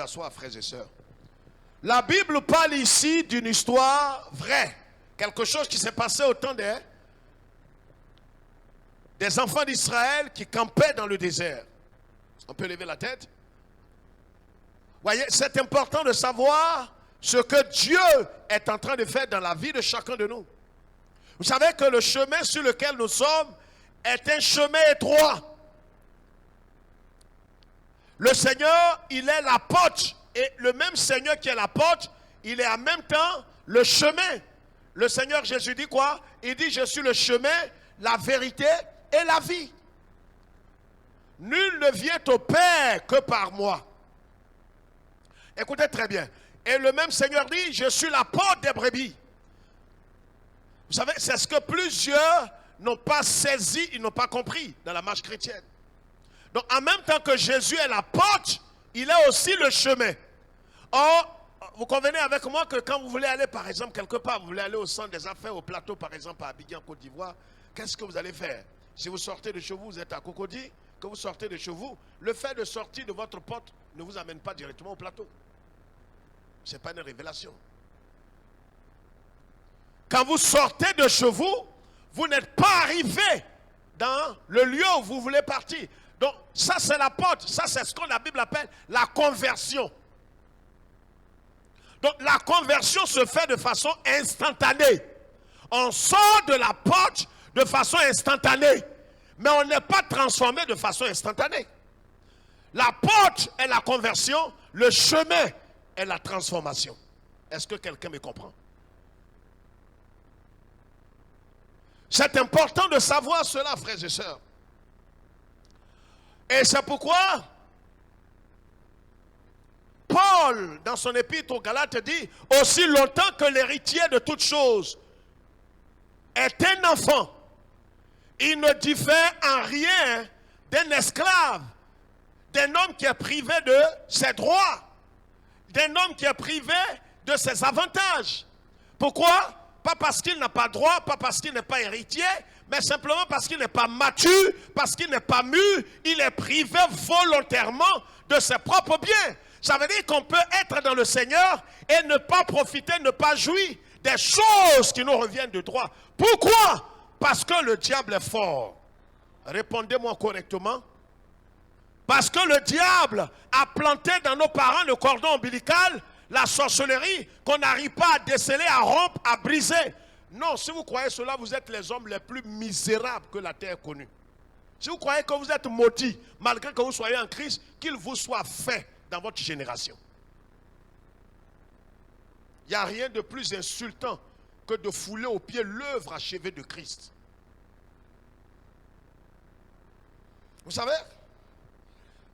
asseoir, frères et sœurs. La Bible parle ici d'une histoire vraie. Quelque chose qui s'est passé au temps des enfants d'Israël qui campaient dans le désert. On peut lever la tête. Voyez, c'est important de savoir ce que Dieu est en train de faire dans la vie de chacun de nous. Vous savez que le chemin sur lequel nous sommes est un chemin étroit. Le Seigneur, il est la porte. Et le même Seigneur qui est la porte, il est en même temps le chemin. Le Seigneur Jésus dit quoi? Il dit, je suis le chemin, la vérité et la vie. Nul ne vient au Père que par moi. Écoutez très bien. Et le même Seigneur dit, je suis la porte des brebis. Vous savez, c'est ce que plusieurs n'ont pas saisi, ils n'ont pas compris dans la marche chrétienne. Donc, en même temps que Jésus est la porte, il est aussi le chemin. Or, vous convenez avec moi que quand vous voulez aller, par exemple, quelque part, vous voulez aller au centre des affaires, au plateau, par exemple, à Abidjan, Côte d'Ivoire, qu'est-ce que vous allez faire? Si vous sortez de chez vous, vous êtes à Cocody, que vous sortez de chez vous, le fait de sortir de votre porte ne vous amène pas directement au plateau. Ce n'est pas une révélation. Quand vous sortez de chez vous, vous n'êtes pas arrivé dans le lieu où vous voulez partir. Donc, ça c'est la porte. Ça c'est ce que la Bible appelle la conversion. Donc, la conversion se fait de façon instantanée. On sort de la porte de façon instantanée. Mais on n'est pas transformé de façon instantanée. La porte est la conversion, le chemin est la transformation. Est-ce que quelqu'un me comprend? C'est important de savoir cela, frères et sœurs. Et c'est pourquoi Paul, dans son épître aux Galates, dit « Aussi longtemps que l'héritier de toutes choses est un enfant, il ne diffère en rien d'un esclave, d'un homme qui est privé de ses droits, d'un homme qui est privé de ses avantages. » Pourquoi? Pas parce qu'il n'a pas droit, pas parce qu'il n'est pas héritier, mais simplement parce qu'il n'est pas mature, parce qu'il n'est pas mûr, il est privé volontairement de ses propres biens. Ça veut dire qu'on peut être dans le Seigneur et ne pas profiter, ne pas jouir des choses qui nous reviennent de droit. Pourquoi? Parce que le diable est fort. Répondez-moi correctement. Parce que le diable a planté dans nos parents le cordon ombilical, la sorcellerie qu'on n'arrive pas à déceler, à rompre, à briser. Non, si vous croyez cela, vous êtes les hommes les plus misérables que la terre ait connus. Si vous croyez que vous êtes maudits, malgré que vous soyez en Christ, qu'il vous soit fait dans votre génération. Il n'y a rien de plus insultant que de fouler aux pieds l'œuvre achevée de Christ. Vous savez,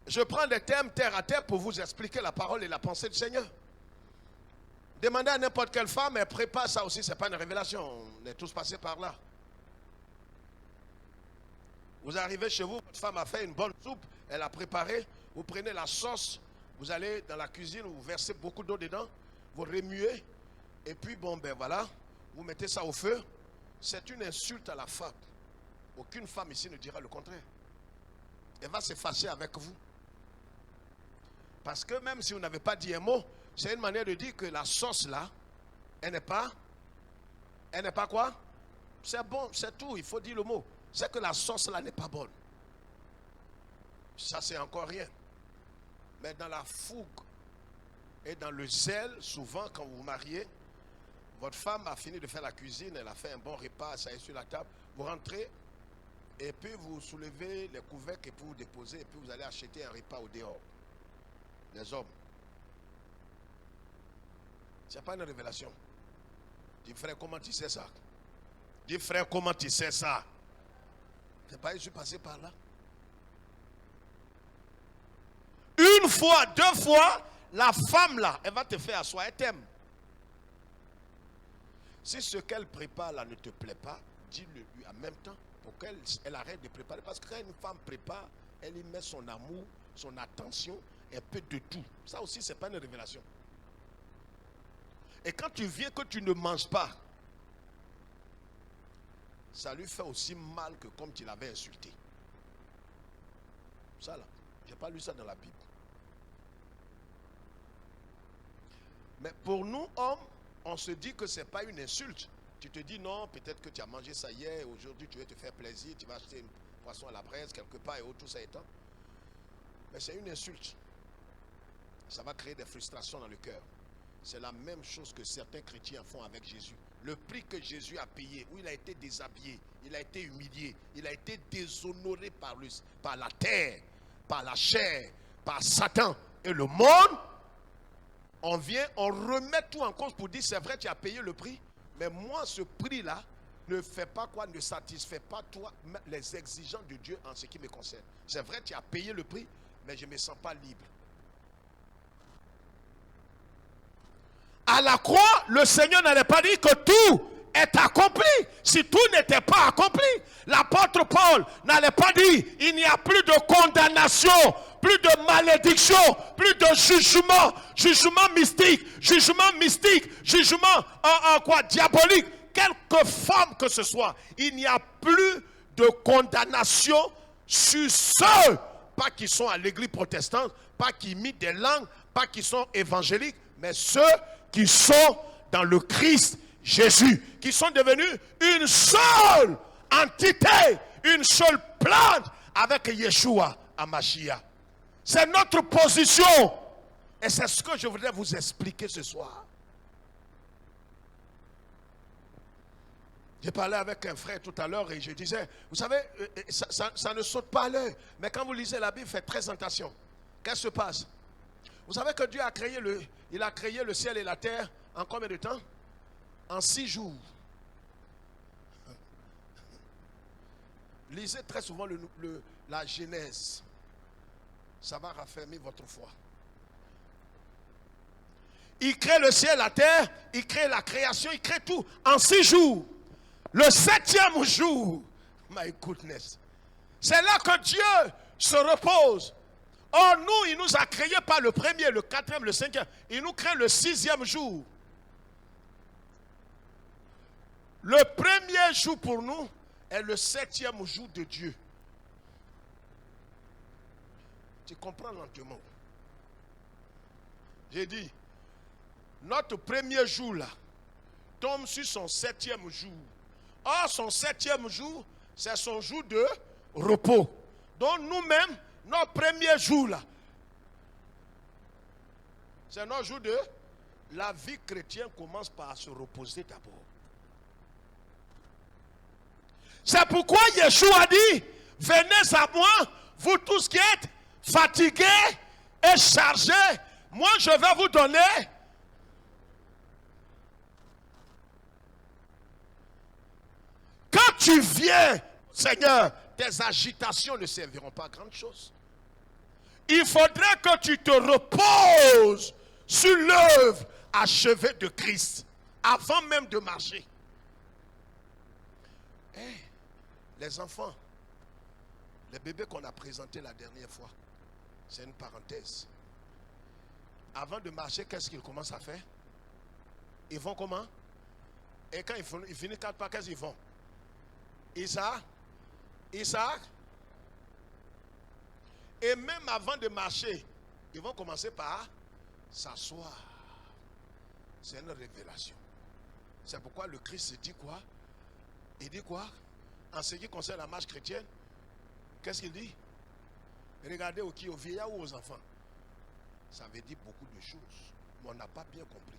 je prends des thèmes terre à terre pour vous expliquer la parole et la pensée du Seigneur. Demandez à n'importe quelle femme, elle prépare ça aussi, ce n'est pas une révélation. On est tous passés par là. Vous arrivez chez vous, votre femme a fait une bonne soupe, elle a préparé, vous prenez la sauce, vous allez dans la cuisine, vous versez beaucoup d'eau dedans, vous remuez, et puis bon ben voilà, vous mettez ça au feu. C'est une insulte à la femme. Aucune femme ici ne dira le contraire. Elle va se fâcher avec vous. Parce que même si vous n'avez pas dit un mot, c'est une manière de dire que la sauce là, elle n'est pas quoi? C'est bon, c'est tout, il faut dire le mot. C'est que la sauce là n'est pas bonne. Ça c'est encore rien. Mais dans la fougue et dans le zèle, souvent quand vous vous mariez, votre femme a fini de faire la cuisine, elle a fait un bon repas, ça est sur la table, vous rentrez et puis vous soulevez les couvercles et puis vous déposez et puis vous allez acheter un repas au dehors. Les hommes. Ce n'est pas une révélation. Dis frère, comment tu sais ça? Dis frère, comment tu sais ça? C'est pas, je suis passé par là. Une fois, deux fois, la femme là, elle va te faire asseoir, elle t'aime. Si ce qu'elle prépare là ne te plaît pas, dis-le lui en même temps pour qu'elle arrête de préparer. Parce que quand une femme prépare, elle y met son amour, son attention, un peu de tout. Ça aussi, ce n'est pas une révélation. Et quand tu viens que tu ne manges pas, ça lui fait aussi mal que comme tu l'avais insulté. Ça là, je n'ai pas lu ça dans la Bible. Mais pour nous, hommes, on se dit que ce n'est pas une insulte. Tu te dis non, peut-être que tu as mangé ça hier, aujourd'hui tu veux te faire plaisir, tu vas acheter un poisson à la braise quelque part et tout ça étant. Mais c'est une insulte. Ça va créer des frustrations dans le cœur. C'est la même chose que certains chrétiens font avec Jésus. Le prix que Jésus a payé, où il a été déshabillé, il a été humilié, il a été déshonoré par la terre, par la chair, par Satan et le monde. On vient, on remet tout en cause pour dire c'est vrai, tu as payé le prix, mais moi ce prix-là ne fait pas quoi, ne satisfait pas toi les exigences de Dieu en ce qui me concerne. C'est vrai, tu as payé le prix, mais je ne me sens pas libre. À la croix, le Seigneur n'allait pas dire que tout est accompli. Si tout n'était pas accompli, l'apôtre Paul n'allait pas dire il n'y a plus de condamnation, plus de malédiction, plus de jugement, jugement mystique, jugement diabolique, quelque forme que ce soit. Il n'y a plus de condamnation sur ceux, pas qui sont à l'église protestante, pas qui imitent des langues, pas qui sont évangéliques, mais ceux qui sont dans le Christ Jésus, qui sont devenus une seule entité, une seule plante avec Yeshua Hamashiach. C'est notre position. Et c'est ce que je voudrais vous expliquer ce soir. J'ai parlé avec un frère tout à l'heure et je disais, vous savez, ça ne saute pas à l'œil. Mais quand vous lisez la Bible, faites très attention. Qu'est-ce qui se passe? Vous savez que Dieu a créé le ciel et la terre en combien de temps? En 6 jours. Lisez très souvent la Genèse. Ça va raffermir votre foi. Il crée le ciel, la terre, il crée la création, il crée tout en 6 jours. Le 7e jour, my goodness, c'est là que Dieu se repose. Or, nous, il nous a créé pas le 1er, le 4e, le 5e. Il nous crée le 6e jour. Le 1er jour pour nous est le 7e jour de Dieu. Tu comprends lentement. J'ai dit, notre 1er jour là, tombe sur son 7e jour. Or, son 7e jour, c'est son jour de repos. Donc, nous-mêmes, notre 1er jour là, c'est notre jour de la vie chrétienne commence par se reposer d'abord. C'est pourquoi Yeshua a dit, venez à moi, vous tous qui êtes fatigués et chargés, moi je vais vous donner quand tu viens, Seigneur, tes agitations ne serviront pas à grande chose. Il faudrait que tu te reposes sur l'œuvre achevée de Christ avant même de marcher. Hey, les enfants, les bébés qu'on a présentés la dernière fois, c'est une parenthèse. Avant de marcher, qu'est-ce qu'ils commencent à faire? Ils vont comment? Et quand ils finissent 4 pas, qu'est-ce qu'ils font? Isaac. Et même avant de marcher, ils vont commencer par s'asseoir. C'est une révélation. C'est pourquoi le Christ dit quoi? Il dit quoi? En ce qui concerne la marche chrétienne, qu'est-ce qu'il dit? Regardez aux vieillards ou aux enfants. Ça veut dire beaucoup de choses, mais on n'a pas bien compris.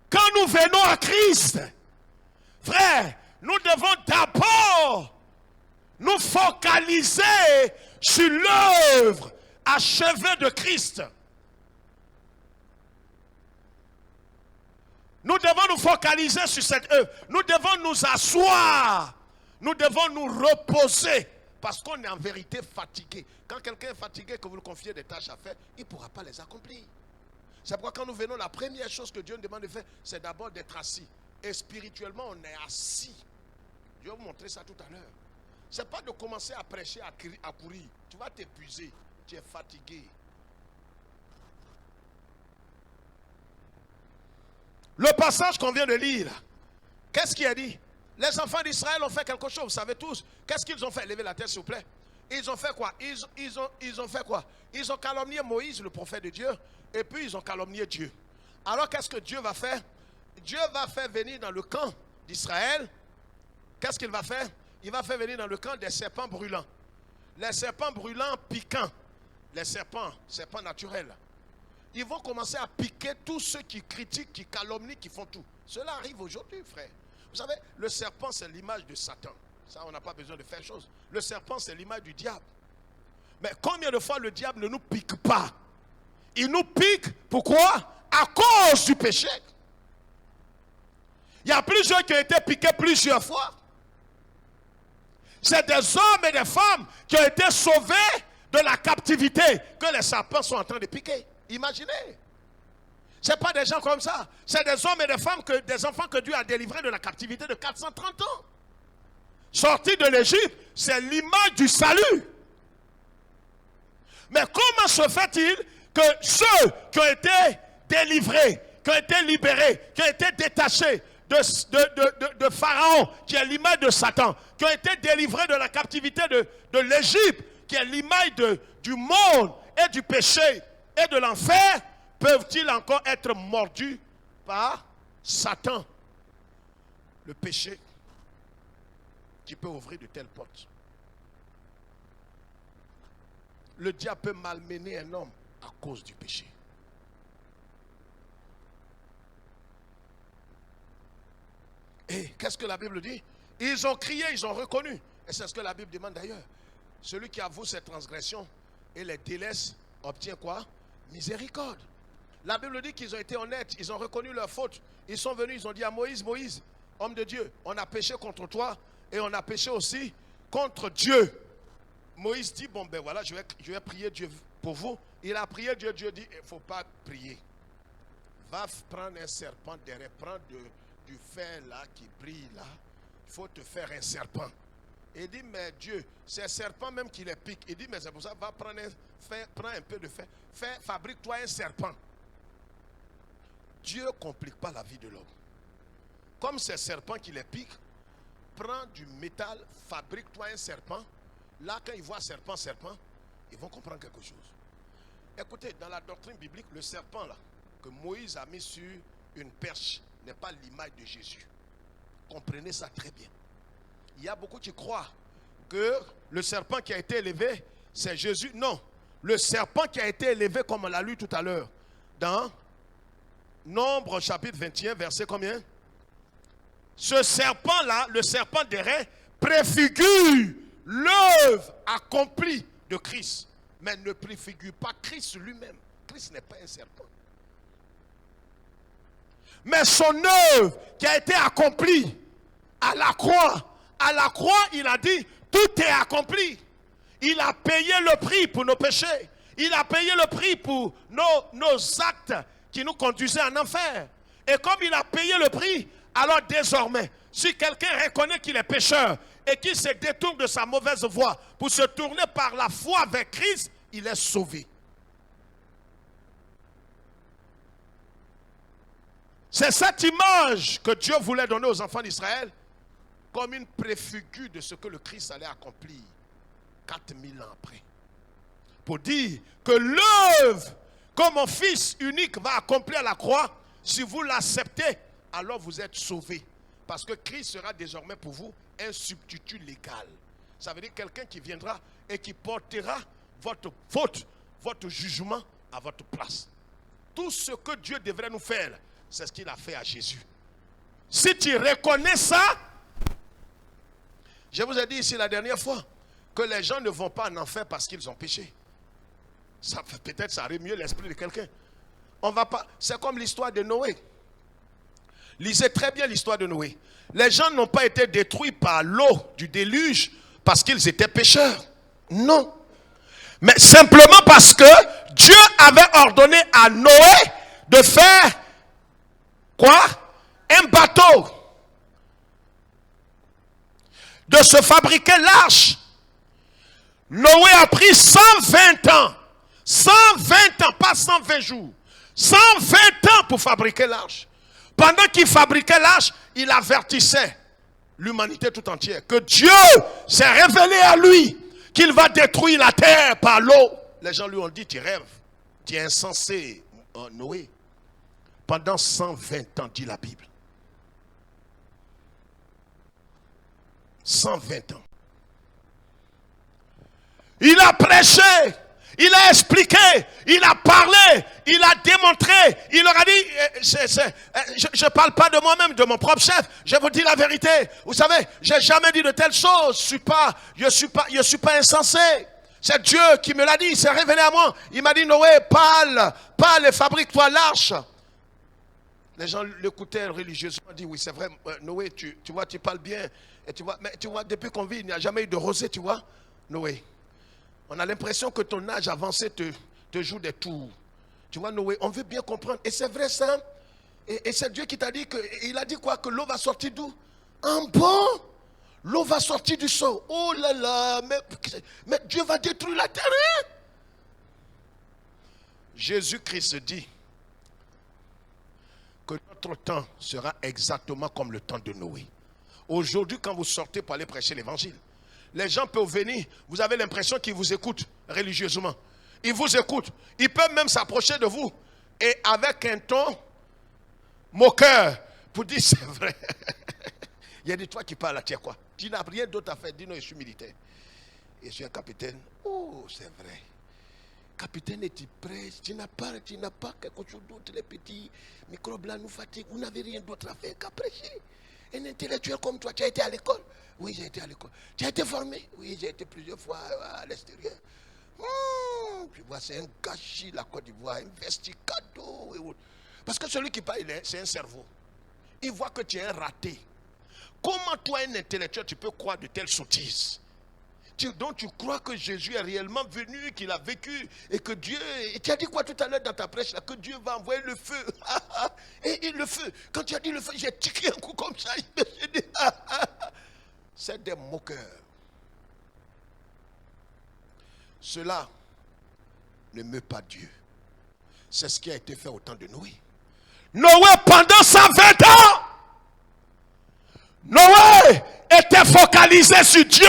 Quand nous venons à Christ, frère, nous devons d'abord nous focaliser sur l'œuvre achevée de Christ. Nous devons nous focaliser sur cette œuvre. Nous devons nous asseoir. Nous devons nous reposer. Parce qu'on est en vérité fatigué. Quand quelqu'un est fatigué, que vous lui confiez des tâches à faire, il ne pourra pas les accomplir. C'est pourquoi quand nous venons, la première chose que Dieu nous demande de faire, c'est d'abord d'être assis. Et spirituellement, on est assis. Je vais vous montrer ça tout à l'heure. Ce n'est pas de commencer à prêcher, à courir. Tu vas t'épuiser. Tu es fatigué. Le passage qu'on vient de lire, qu'est-ce qu'il a dit? Les enfants d'Israël ont fait quelque chose, vous savez tous. Qu'est-ce qu'ils ont fait? Levez la tête s'il vous plaît. Ils ont fait quoi? Ils ont fait quoi? Ils ont calomnié Moïse, le prophète de Dieu. Et puis ils ont calomnié Dieu. Alors qu'est-ce que Dieu va faire? Dieu va faire venir dans le camp d'Israël. Qu'est-ce qu'il va faire? Il va faire venir dans le camp des serpents brûlants. Les serpents brûlants piquants. Les serpents naturels. Ils vont commencer à piquer tous ceux qui critiquent, qui calomnient, qui font tout. Cela arrive aujourd'hui, frère. Vous savez, le serpent, c'est l'image de Satan. Ça, on n'a pas besoin de faire chose. Le serpent, c'est l'image du diable. Mais combien de fois le diable ne nous pique pas? Il nous pique, pourquoi? À cause du péché. Il y a plusieurs qui ont été piqués plusieurs fois. C'est des hommes et des femmes qui ont été sauvés de la captivité que les serpents sont en train de piquer. Imaginez. Ce n'est pas des gens comme ça. C'est des hommes et des femmes, des enfants que Dieu a délivrés de la captivité de 430 ans. Sortis de l'Égypte, c'est l'image du salut. Mais comment se fait-il que ceux qui ont été délivrés, qui ont été libérés, qui ont été détachés de Pharaon, qui est l'image de Satan, qui ont été délivrés de la captivité de l'Égypte, qui est l'image du monde et du péché et de l'enfer, peuvent-ils encore être mordus par Satan, le péché qui peut ouvrir de telles portes? Le diable peut malmener un homme à cause du péché. Et qu'est-ce que la Bible dit? Ils ont crié, ils ont reconnu. Et c'est ce que la Bible demande d'ailleurs. Celui qui avoue ses transgressions et les délaisse obtient quoi? Miséricorde. La Bible dit qu'ils ont été honnêtes, ils ont reconnu leur faute. Ils sont venus, ils ont dit à Moïse, Moïse, homme de Dieu, on a péché contre toi et on a péché aussi contre Dieu. Moïse dit, bon ben voilà, je vais prier Dieu pour vous. Il a prié Dieu, Dieu dit, il ne faut pas prier. Va prendre un serpent derrière, prends du fer là qui brille là. Il faut te faire un serpent. Il dit, mais Dieu, c'est un serpent même qui les pique. Il dit, mais c'est pour ça, va prendre prends un peu de fer. Fabrique-toi un serpent. Dieu ne complique pas la vie de l'homme. Comme c'est serpent qui les pique, prends du métal, fabrique-toi un serpent. Là, quand ils voient serpent, ils vont comprendre quelque chose. Écoutez, dans la doctrine biblique, le serpent là, que Moïse a mis sur une perche, n'est pas l'image de Jésus. Comprenez ça très bien. Il y a beaucoup qui croient que le serpent qui a été élevé, c'est Jésus. Non. Le serpent qui a été élevé, comme on l'a lu tout à l'heure, dans Nombre chapitre 21, verset combien? Ce serpent-là, le serpent d'airain, préfigure l'œuvre accomplie de Christ, mais ne préfigure pas Christ lui-même. Christ n'est pas un serpent. Mais son œuvre qui a été accomplie à la croix, il a dit, tout est accompli. Il a payé le prix pour nos péchés. Il a payé le prix pour nos actes qui nous conduisaient en enfer. Et comme il a payé le prix, alors désormais, si quelqu'un reconnaît qu'il est pécheur et qu'il se détourne de sa mauvaise voie pour se tourner par la foi vers Christ, il est sauvé. C'est cette image que Dieu voulait donner aux enfants d'Israël comme une préfigure de ce que le Christ allait accomplir 4000 ans après. Pour dire que l'œuvre que mon Fils unique va accomplir à la croix, si vous l'acceptez, alors vous êtes sauvés. Parce que Christ sera désormais pour vous un substitut légal. Ça veut dire quelqu'un qui viendra et qui portera votre faute, votre jugement à votre place. Tout ce que Dieu devrait nous faire, c'est ce qu'il a fait à Jésus. Si tu reconnais ça, je vous ai dit ici la dernière fois que les gens ne vont pas en enfer parce qu'ils ont péché. Peut-être ça arrive mieux l'esprit de quelqu'un. On va pas. C'est comme l'histoire de Noé. Lisez très bien l'histoire de Noé. Les gens n'ont pas été détruits par l'eau du déluge parce qu'ils étaient pécheurs. Non. Mais simplement parce que Dieu avait ordonné à Noé de faire quoi? Un bateau. De se fabriquer l'arche. Noé a pris 120 ans. 120 ans, pas 120 jours. 120 ans pour fabriquer l'arche. Pendant qu'il fabriquait l'arche, il avertissait l'humanité tout entière que Dieu s'est révélé à lui, qu'il va détruire la terre par l'eau. Les gens lui ont dit, tu rêves, tu es insensé, Noé. Pendant 120 ans, dit la Bible. 120 ans. Il a prêché, il a expliqué, il a parlé, il a démontré, il leur a dit, je ne parle pas de moi-même, de mon propre chef, je vous dis la vérité. Vous savez, je n'ai jamais dit de telles choses, je suis pas insensé. C'est Dieu qui me l'a dit, il s'est révélé à moi. Il m'a dit, Noé, parle et fabrique-toi l'arche. Les gens l'écoutaient religieusement, dit, oui, c'est vrai, Noé, tu vois, tu parles bien. Et mais tu vois, depuis qu'on vit, il n'y a jamais eu de rosée, tu vois, Noé. On a l'impression que ton âge avancé te joue des tours. Tu vois, Noé, on veut bien comprendre. Et c'est vrai ça. Et c'est Dieu qui t'a dit il a dit quoi? Que l'eau va sortir d'où? En bon. L'eau va sortir du sol. Oh là là, mais Dieu va détruire la terre. Hein? Jésus-Christ dit que notre temps sera exactement comme le temps de Noé. Aujourd'hui, quand vous sortez pour aller prêcher l'évangile, les gens peuvent venir, vous avez l'impression qu'ils vous écoutent religieusement. Ils vous écoutent. Ils peuvent même s'approcher de vous et avec un ton moqueur pour dire c'est vrai. Il y a des toi qui parles à toi quoi. Tu n'as rien d'autre à faire. Dis non, je suis militaire. Et je suis un capitaine. Oh, c'est vrai. Capitaine, es-tu prêt? Tu n'as pas quelque chose d'autre. Les petits microbes là nous fatiguent. Vous n'avez rien d'autre à faire qu'à prêcher. Un intellectuel comme toi, tu as été à l'école? Oui, j'ai été à l'école. Tu as été formé? Oui, j'ai été plusieurs fois à l'extérieur. Tu vois, c'est un gâchis, la Côte d'Ivoire, investi cadeau. Parce que celui qui parle, c'est un cerveau. Il voit que tu es un raté. Comment toi, un intellectuel, tu peux croire de telles sottises? Donc tu crois que Jésus est réellement venu, qu'il a vécu et que Dieu... Et tu as dit quoi tout à l'heure dans ta prêche là? Que Dieu va envoyer le feu. Et le feu, quand tu as dit le feu, j'ai tiré un coup comme ça. J'ai dit, c'est des moqueurs. Cela ne meut pas Dieu. C'est ce qui a été fait au temps de Noé. Noé, pendant 120 ans, Noé était focalisé sur Dieu.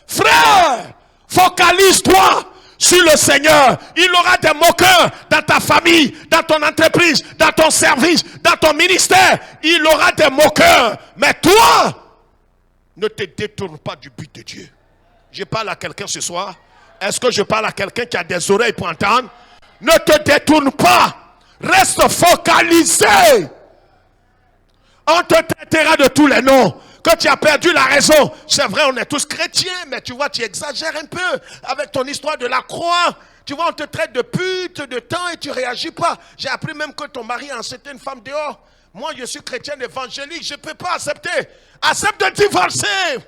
Frère, focalise-toi sur le Seigneur. Il aura des moqueurs dans ta famille, dans ton entreprise, dans ton service, dans ton ministère. Il aura des moqueurs. Mais toi, ne te détourne pas du but de Dieu. Je parle à quelqu'un ce soir. Est-ce que je parle à quelqu'un qui a des oreilles pour entendre? Ne te détourne pas. Reste focalisé. On te traitera de tous les noms. Que tu as perdu la raison. C'est vrai, on est tous chrétiens, mais tu vois, tu exagères un peu avec ton histoire de la croix. Tu vois, on te traite de pute, de temps et tu ne réagis pas. J'ai appris même que ton mari a enceinté une femme dehors. Moi, je suis chrétien évangélique, je ne peux pas accepter. Accepte de divorcer.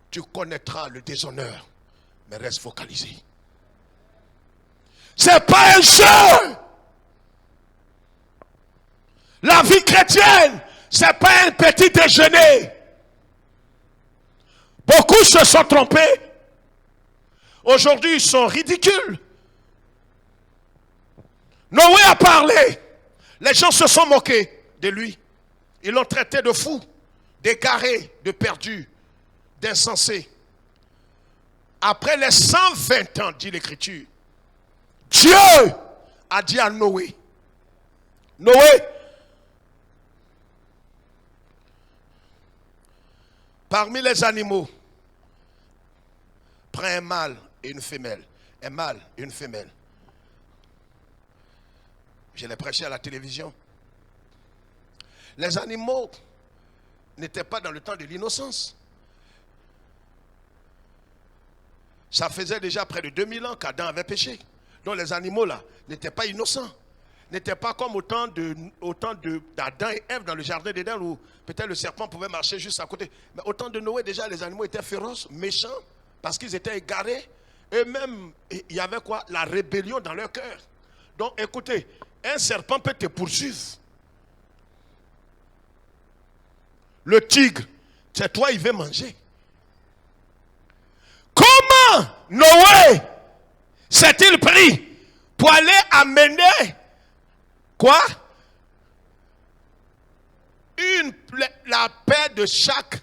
Tu connaîtras le déshonneur, mais reste focalisé. Ce n'est pas un jeu. La vie chrétienne, ce n'est pas un petit déjeuner. Beaucoup se sont trompés. Aujourd'hui, ils sont ridicules. Noé a parlé. Les gens se sont moqués de lui. Ils l'ont traité de fou, d'égaré, de perdu, d'insensé. Après les 120 ans, dit l'Écriture, Dieu a dit à Noé, Noé, parmi les animaux, prends un mâle et une femelle. Un mâle et une femelle. Je l'ai prêché à la télévision. Les animaux n'étaient pas dans le temps de l'innocence. Ça faisait déjà près de 2000 ans qu'Adam avait péché. Donc les animaux là n'étaient pas innocents. N'étaient pas comme au temps d'Adam et Ève dans le jardin d'Éden où peut-être le serpent pouvait marcher juste à côté. Mais au temps de Noé déjà les animaux étaient féroces, méchants, parce qu'ils étaient égarés. Et même il y avait quoi? La rébellion dans leur cœur. Donc écoutez, un serpent peut te poursuivre. Le tigre, c'est toi il veut manger. Comment Noé s'est-il pris pour aller amener quoi? La paix de chaque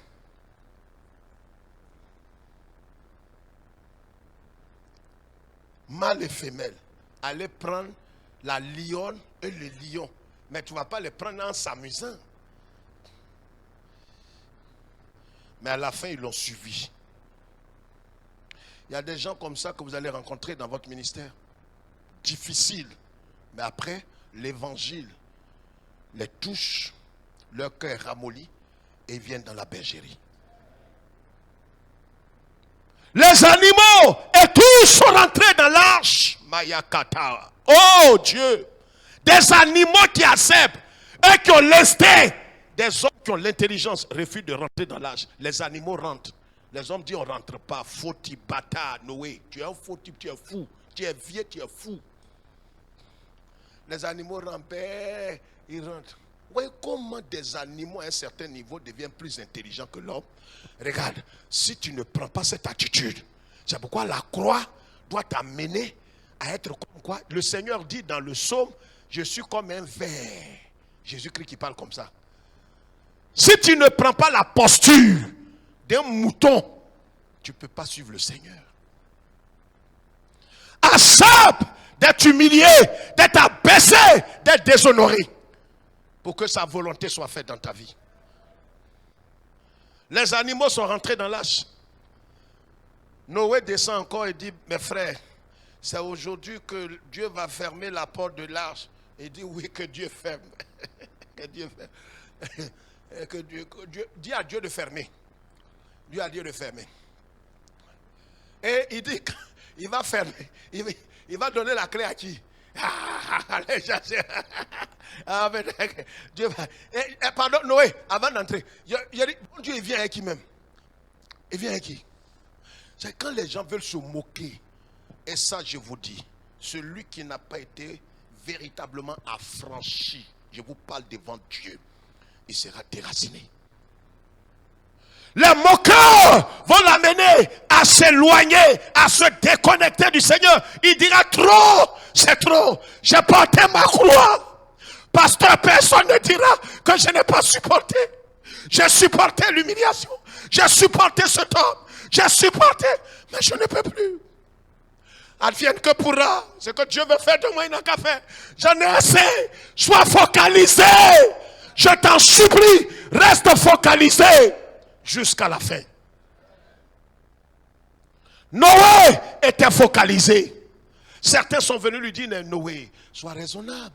mâle et femelle, allaient prendre la lionne et le lion. Mais tu ne vas pas les prendre en s'amusant. Mais à la fin, ils l'ont suivi. Il y a des gens comme ça que vous allez rencontrer dans votre ministère. Difficile. Mais après, l'évangile les touche, leur cœur est ramolli et ils viennent dans la bergerie. Les animaux et tous sont rentrés dans l'arche. Mayakata. Oh Dieu. Des animaux qui acceptent et qui ont l'instinct. Des hommes qui ont l'intelligence refusent de rentrer dans l'arche. Les animaux rentrent. Les hommes disent on ne rentre pas. Faux type, bâtard, Noé. Tu es un faux type, tu es fou. Tu es vieux, tu es fou. Les animaux rampent, ils rentrent. Vous voyez comment des animaux à un certain niveau deviennent plus intelligents que l'homme. Regarde, si tu ne prends pas cette attitude, c'est pourquoi la croix doit t'amener à être comme quoi. Le Seigneur dit dans le psaume, je suis comme un ver. Jésus-Christ qui parle comme ça. Si tu ne prends pas la posture d'un mouton, tu ne peux pas suivre le Seigneur. Accepte d'être humilié, d'être abaissé, d'être déshonoré, pour que sa volonté soit faite dans ta vie. Les animaux sont rentrés dans l'arche. Noé descend encore et dit, mes frères, c'est aujourd'hui que Dieu va fermer la porte de l'arche. Il dit, oui, que Dieu ferme. Que Dieu ferme. Que Dieu, dis à Dieu de fermer. Dieu a dit de fermer. Et il dit, il va fermer. Il va donner la clé à qui? Dieu va. Pardon, Noé, avant d'entrer, il a dit, bon Dieu, il vient avec qui même? Il vient avec qui? C'est quand les gens veulent se moquer. Et ça, je vous dis, celui qui n'a pas été véritablement affranchi, je vous parle devant Dieu, il sera déraciné. Les moqueurs vont l'amener à s'éloigner, à se déconnecter du Seigneur. Il dira trop, c'est trop. J'ai porté ma croix. Pasteur, personne ne dira que je n'ai pas supporté. J'ai supporté l'humiliation. J'ai supporté cet homme. J'ai supporté, mais je ne peux plus. Advienne que pourra. Ce que Dieu veut faire de moi, il n'a qu'à faire. J'en ai assez. Sois focalisé. Je t'en supplie, reste focalisé jusqu'à la fin. Noé était focalisé. Certains sont venus lui dire, Noé, sois raisonnable.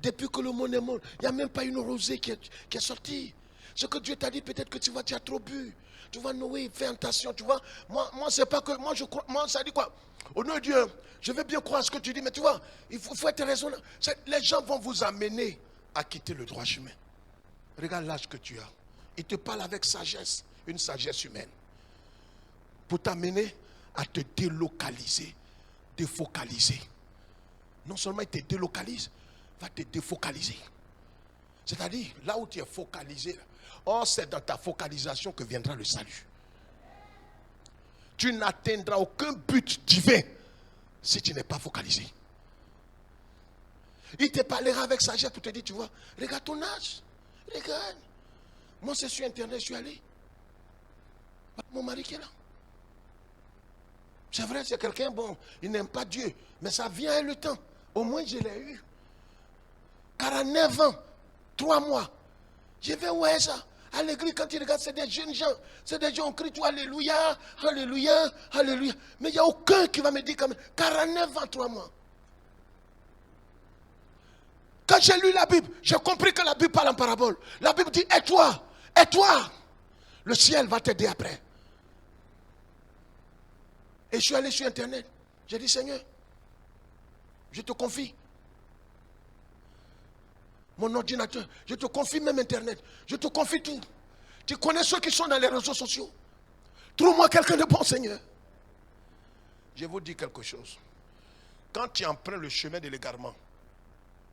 Depuis que le monde est mort, il n'y a même pas une rosée qui est sortie. Ce que Dieu t'a dit, peut-être que tu as trop bu. Tu vois, Noé, fais attention, tu vois. Moi, c'est pas que, moi, je crois, moi, ça dit quoi? Au nom de Dieu, je veux bien croire ce que tu dis, mais tu vois, il faut être raisonnable. Les gens vont vous amener à quitter le droit chemin. Regarde l'âge que tu as. Il te parle avec sagesse, une sagesse humaine. Pour t'amener à te délocaliser, défocaliser. Non seulement il te délocalise, il va te défocaliser. C'est-à-dire, là où tu es focalisé, or c'est dans ta focalisation que viendra le salut. Tu n'atteindras aucun but divin si tu n'es pas focalisé. Il te parlera avec sagesse pour te dire, tu vois, regarde ton âge. Regarde. Moi, c'est sur Internet, je suis allé. Mon mari qui est là. C'est vrai, c'est quelqu'un, bon, il n'aime pas Dieu. Mais ça vient avec le temps. Au moins, je l'ai eu. 49 ans, 3 mois. Je vais où est ça? À l'église, quand tu regardes, c'est des jeunes gens. C'est des gens qui crient, alléluia, alléluia, alléluia. Mais il n'y a aucun qui va me dire quand même, 49 ans, 3 mois. Quand j'ai lu la Bible, j'ai compris que la Bible parle en parabole. La Bible dit, et toi, le ciel va t'aider après. Et je suis allé sur Internet. J'ai dit, Seigneur, je te confie mon ordinateur, je te confie même Internet, je te confie tout. Tu connais ceux qui sont dans les réseaux sociaux. Trouve-moi quelqu'un de bon, Seigneur. Je vous dis quelque chose. Quand tu empruntes le chemin de l'égarement,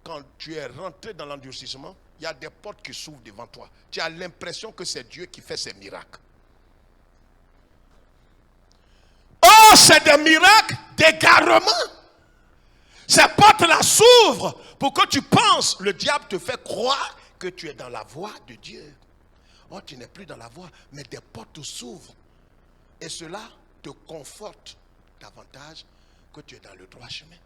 quand tu es rentré dans l'endurcissement, il y a des portes qui s'ouvrent devant toi. Tu as l'impression que c'est Dieu qui fait ses miracles. Oh, c'est des miracles d'égarement. Ces portes-là s'ouvrent pour que tu penses. Le diable te fait croire que tu es dans la voie de Dieu. Oh, tu n'es plus dans la voie, mais des portes s'ouvrent. Et cela te conforte davantage que tu es dans le droit chemin.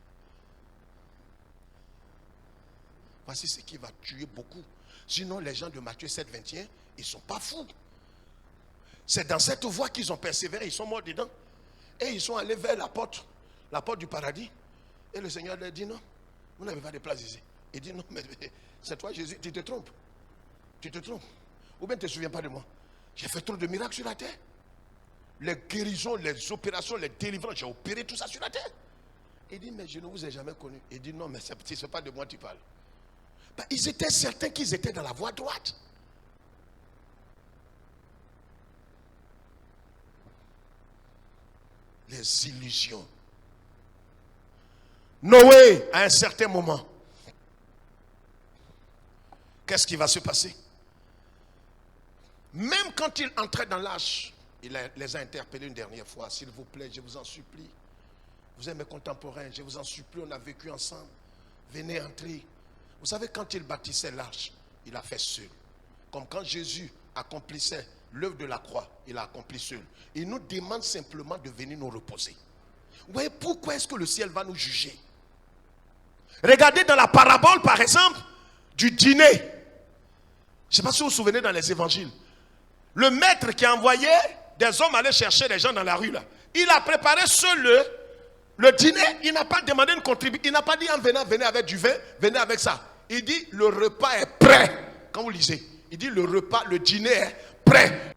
Voici ce qui va tuer beaucoup. Sinon, les gens de Matthieu 7, 21, ils ne sont pas fous. C'est dans cette voie qu'ils ont persévéré, ils sont morts dedans. Et ils sont allés vers la porte du paradis. Et le Seigneur leur dit non, vous n'avez pas de place ici. Il dit non, mais c'est toi Jésus, tu te trompes. Tu te trompes. Ou bien tu ne te souviens pas de moi. J'ai fait trop de miracles sur la terre. Les guérisons, les opérations, les délivrances, j'ai opéré tout ça sur la terre. Il dit mais je ne vous ai jamais connu. Il dit non, mais ce n'est pas de moi que tu parles. Ben, ils étaient certains qu'ils étaient dans la voie droite. Les illusions. Noé, à un certain moment, qu'est-ce qui va se passer? Même quand il entrait dans l'arche, il les a interpellés une dernière fois. S'il vous plaît, je vous en supplie. Vous êtes mes contemporains, je vous en supplie, on a vécu ensemble. Venez entrer. Vous savez, quand il bâtissait l'arche, il a fait seul. Comme quand Jésus accomplissait l'œuvre de la croix, il a accompli seul. Il nous demande simplement de venir nous reposer. Vous voyez, pourquoi est-ce que le ciel va nous juger? Regardez dans la parabole, par exemple, du dîner. Je ne sais pas si vous vous souvenez dans les évangiles. Le maître qui a envoyé des hommes aller chercher les gens dans la rue, là, il a préparé seul le dîner. Il n'a pas demandé une contribution. Il n'a pas dit en venant, venez avec du vin, venez avec ça. Il dit le repas est prêt. Quand vous lisez, il dit le repas, le dîner est prêt.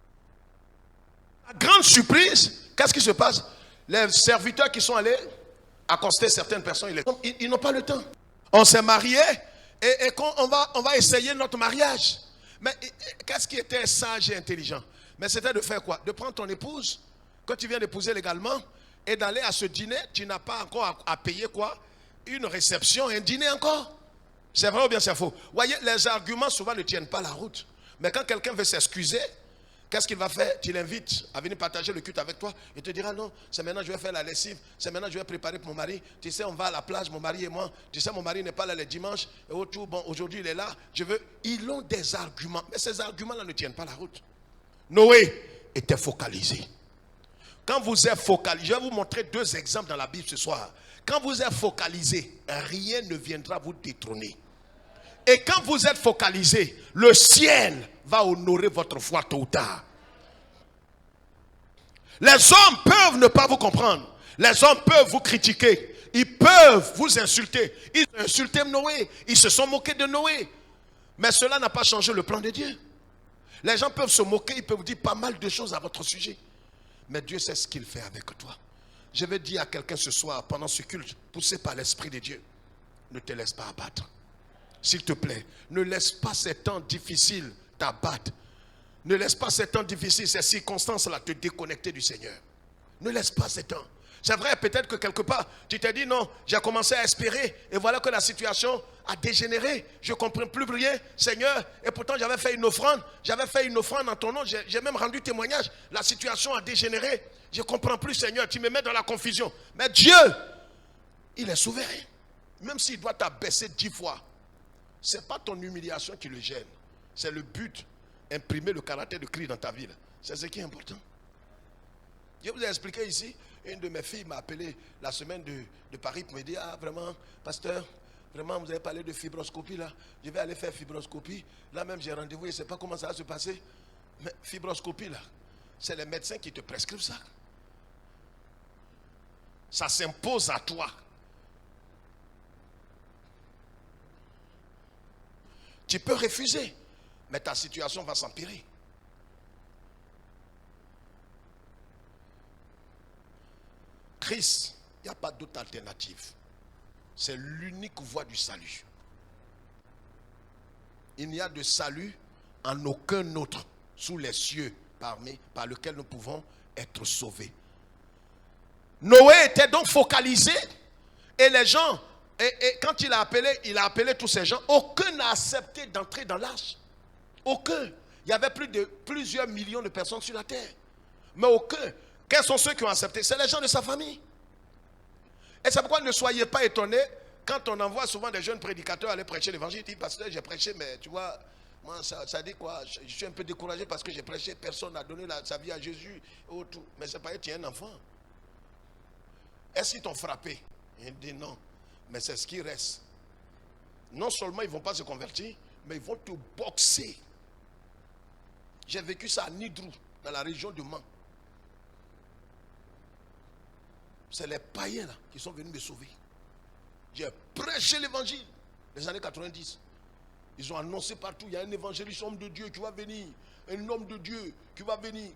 À grande surprise, qu'est-ce qui se passe? Les serviteurs qui sont allés accoster certaines personnes, ils n'ont pas le temps. On s'est mariés et on va essayer notre mariage. Mais qu'est-ce qui était sage et intelligent? Mais c'était de faire quoi? De prendre ton épouse, que tu viens d'épouser légalement, et d'aller à ce dîner. Tu n'as pas encore à payer quoi? Une réception, un dîner encore. C'est vrai ou bien c'est faux? Vous voyez, les arguments souvent ne tiennent pas la route. Mais quand quelqu'un veut s'excuser, qu'est-ce qu'il va faire? Tu l'invites à venir partager le culte avec toi. Il te dira non, c'est maintenant que je vais faire la lessive. C'est maintenant que je vais préparer pour mon mari. Tu sais, on va à la plage, mon mari et moi. Tu sais, mon mari n'est pas là les dimanches. Et autour, bon, aujourd'hui il est là. Ils ont des arguments. Mais ces arguments-là ne tiennent pas la route. Noé était focalisé. Quand vous êtes focalisé, je vais vous montrer 2 exemples dans la Bible ce soir. Quand vous êtes focalisé, rien ne viendra vous détrôner. Et quand vous êtes focalisé, le ciel va honorer votre foi tôt ou tard. Les hommes peuvent ne pas vous comprendre. Les hommes peuvent vous critiquer. Ils peuvent vous insulter. Ils ont insulté Noé. Ils se sont moqués de Noé. Mais cela n'a pas changé le plan de Dieu. Les gens peuvent se moquer. Ils peuvent vous dire pas mal de choses à votre sujet. Mais Dieu sait ce qu'il fait avec toi. Je vais dire à quelqu'un ce soir, pendant ce culte, poussé par l'Esprit de Dieu, ne te laisse pas abattre. S'il te plaît, ne laisse pas ces temps difficiles t'abattre. Ne laisse pas ces temps difficiles, ces circonstances-là te déconnecter du Seigneur. Ne laisse pas ces temps. C'est vrai, peut-être que quelque part, tu t'es dit non, j'ai commencé à espérer et voilà que la situation a dégénéré. Je ne comprends plus rien, Seigneur. Et pourtant, j'avais fait une offrande en ton nom. J'ai même rendu témoignage. La situation a dégénéré. Je ne comprends plus, Seigneur. Tu me mets dans la confusion. Mais Dieu, il est souverain. Même s'il doit t'abaisser 10 fois, ce n'est pas ton humiliation qui le gêne. C'est le but, imprimer le caractère de Christ dans ta vie. C'est ce qui est important. Je vous ai expliqué ici, une de mes filles m'a appelé la semaine de Paris pour me dire, ah vraiment, pasteur, vraiment vous avez parlé de fibroscopie là, je vais aller faire fibroscopie. Là même j'ai rendez-vous, je ne sais pas comment ça va se passer. Mais fibroscopie là, c'est les médecins qui te prescrivent ça. Ça s'impose à toi. Tu peux refuser, mais ta situation va s'empirer. Christ, il n'y a pas d'autre alternative. C'est l'unique voie du salut. Il n'y a de salut en aucun autre sous les cieux par lequel nous pouvons être sauvés. Noé était donc focalisé et les gens, et quand il a appelé tous ces gens, aucun n'a accepté d'entrer dans l'arche. Aucun. Il y avait plusieurs millions de personnes sur la terre. Mais aucun. Quels sont ceux qui ont accepté? C'est les gens de sa famille. Et c'est pourquoi ne soyez pas étonnés quand on envoie souvent des jeunes prédicateurs aller prêcher l'évangile. Ils disent, pasteur, j'ai prêché, mais tu vois, moi, ça dit quoi? Je suis un peu découragé parce que j'ai prêché, personne n'a donné sa vie à Jésus. Oh, tout. Mais c'est pas tu es un enfant. Est-ce qu'ils t'ont frappé? Il dit non. Mais c'est ce qui reste. Non seulement ils ne vont pas se convertir, mais ils vont te boxer. J'ai vécu ça à Nidrou, dans la région de Mans. C'est les païens là qui sont venus me sauver. J'ai prêché l'évangile des années 90. Ils ont annoncé partout, il y a un évangéliste, homme de Dieu qui va venir. Un homme de Dieu qui va venir.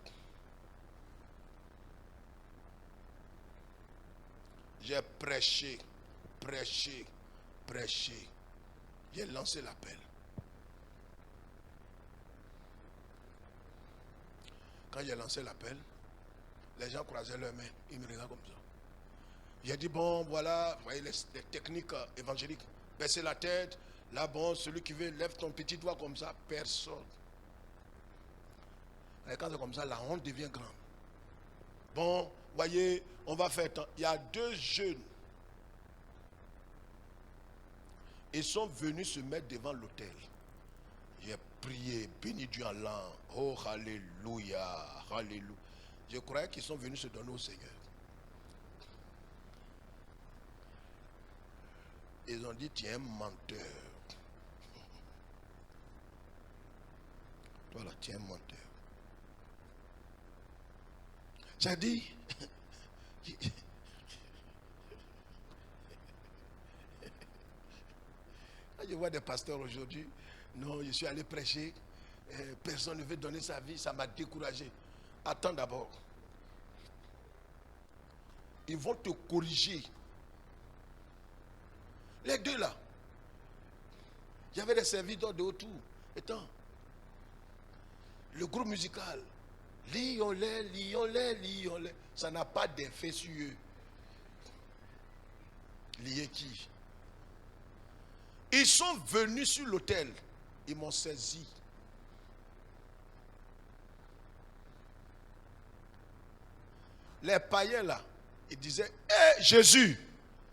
J'ai prêché. J'ai lancé l'appel. Quand j'ai lancé l'appel, les gens croisaient leurs mains. Ils me regardaient comme ça. J'ai dit, bon, voilà, vous voyez les techniques évangéliques. Baisser la tête. Là, bon, celui qui veut, lève ton petit doigt comme ça. Personne. Et quand c'est comme ça, la honte devient grande. Bon, voyez, on va faire tant. Il y a 2 jeunes. Ils sont venus se mettre devant l'autel. J'ai prié, béni Dieu en langue. Oh, alléluia, alléluia. Je croyais qu'ils sont venus se donner au Seigneur. Ils ont dit, tu es un menteur. Toi là, tu es un menteur. J'ai dit, je vois des pasteurs aujourd'hui, non, je suis allé prêcher, personne ne veut donner sa vie, ça m'a découragé. Attends d'abord. Ils vont te corriger. Les 2 là, il y avait des serviteurs de autour. Attends, le groupe musical, lions-les, ça n'a pas d'effet sur eux. Lier qui? Ils sont venus sur l'autel, ils m'ont saisi. Les païens là, ils disaient, hé Jésus,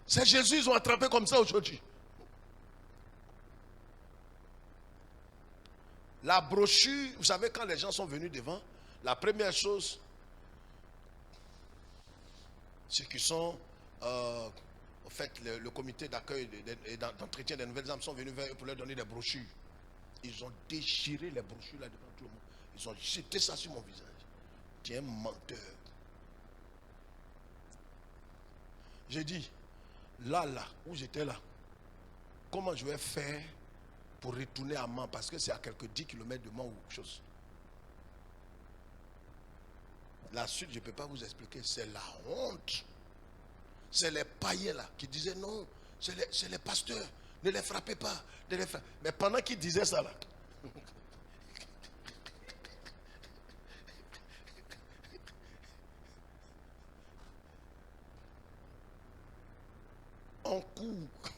c'est Jésus, ils ont attrapé comme ça aujourd'hui. La brochure, vous savez, quand les gens sont venus devant, la première chose, ceux qui sont, en fait, le comité d'accueil et d'entretien des nouvelles âmes sont venus vers eux pour leur donner des brochures. Ils ont déchiré les brochures là devant tout le monde. Ils ont jeté ça sur mon visage. Tu es un menteur. J'ai dit, là, où j'étais là, comment je vais faire pour retourner à Mans, parce que c'est à quelques 10 km de Mans ou quelque chose. La suite, je ne peux pas vous expliquer, c'est la honte. C'est les païens là qui disaient non, c'est les pasteurs, ne les frappez pas. Mais pendant qu'ils disaient ça là, on court.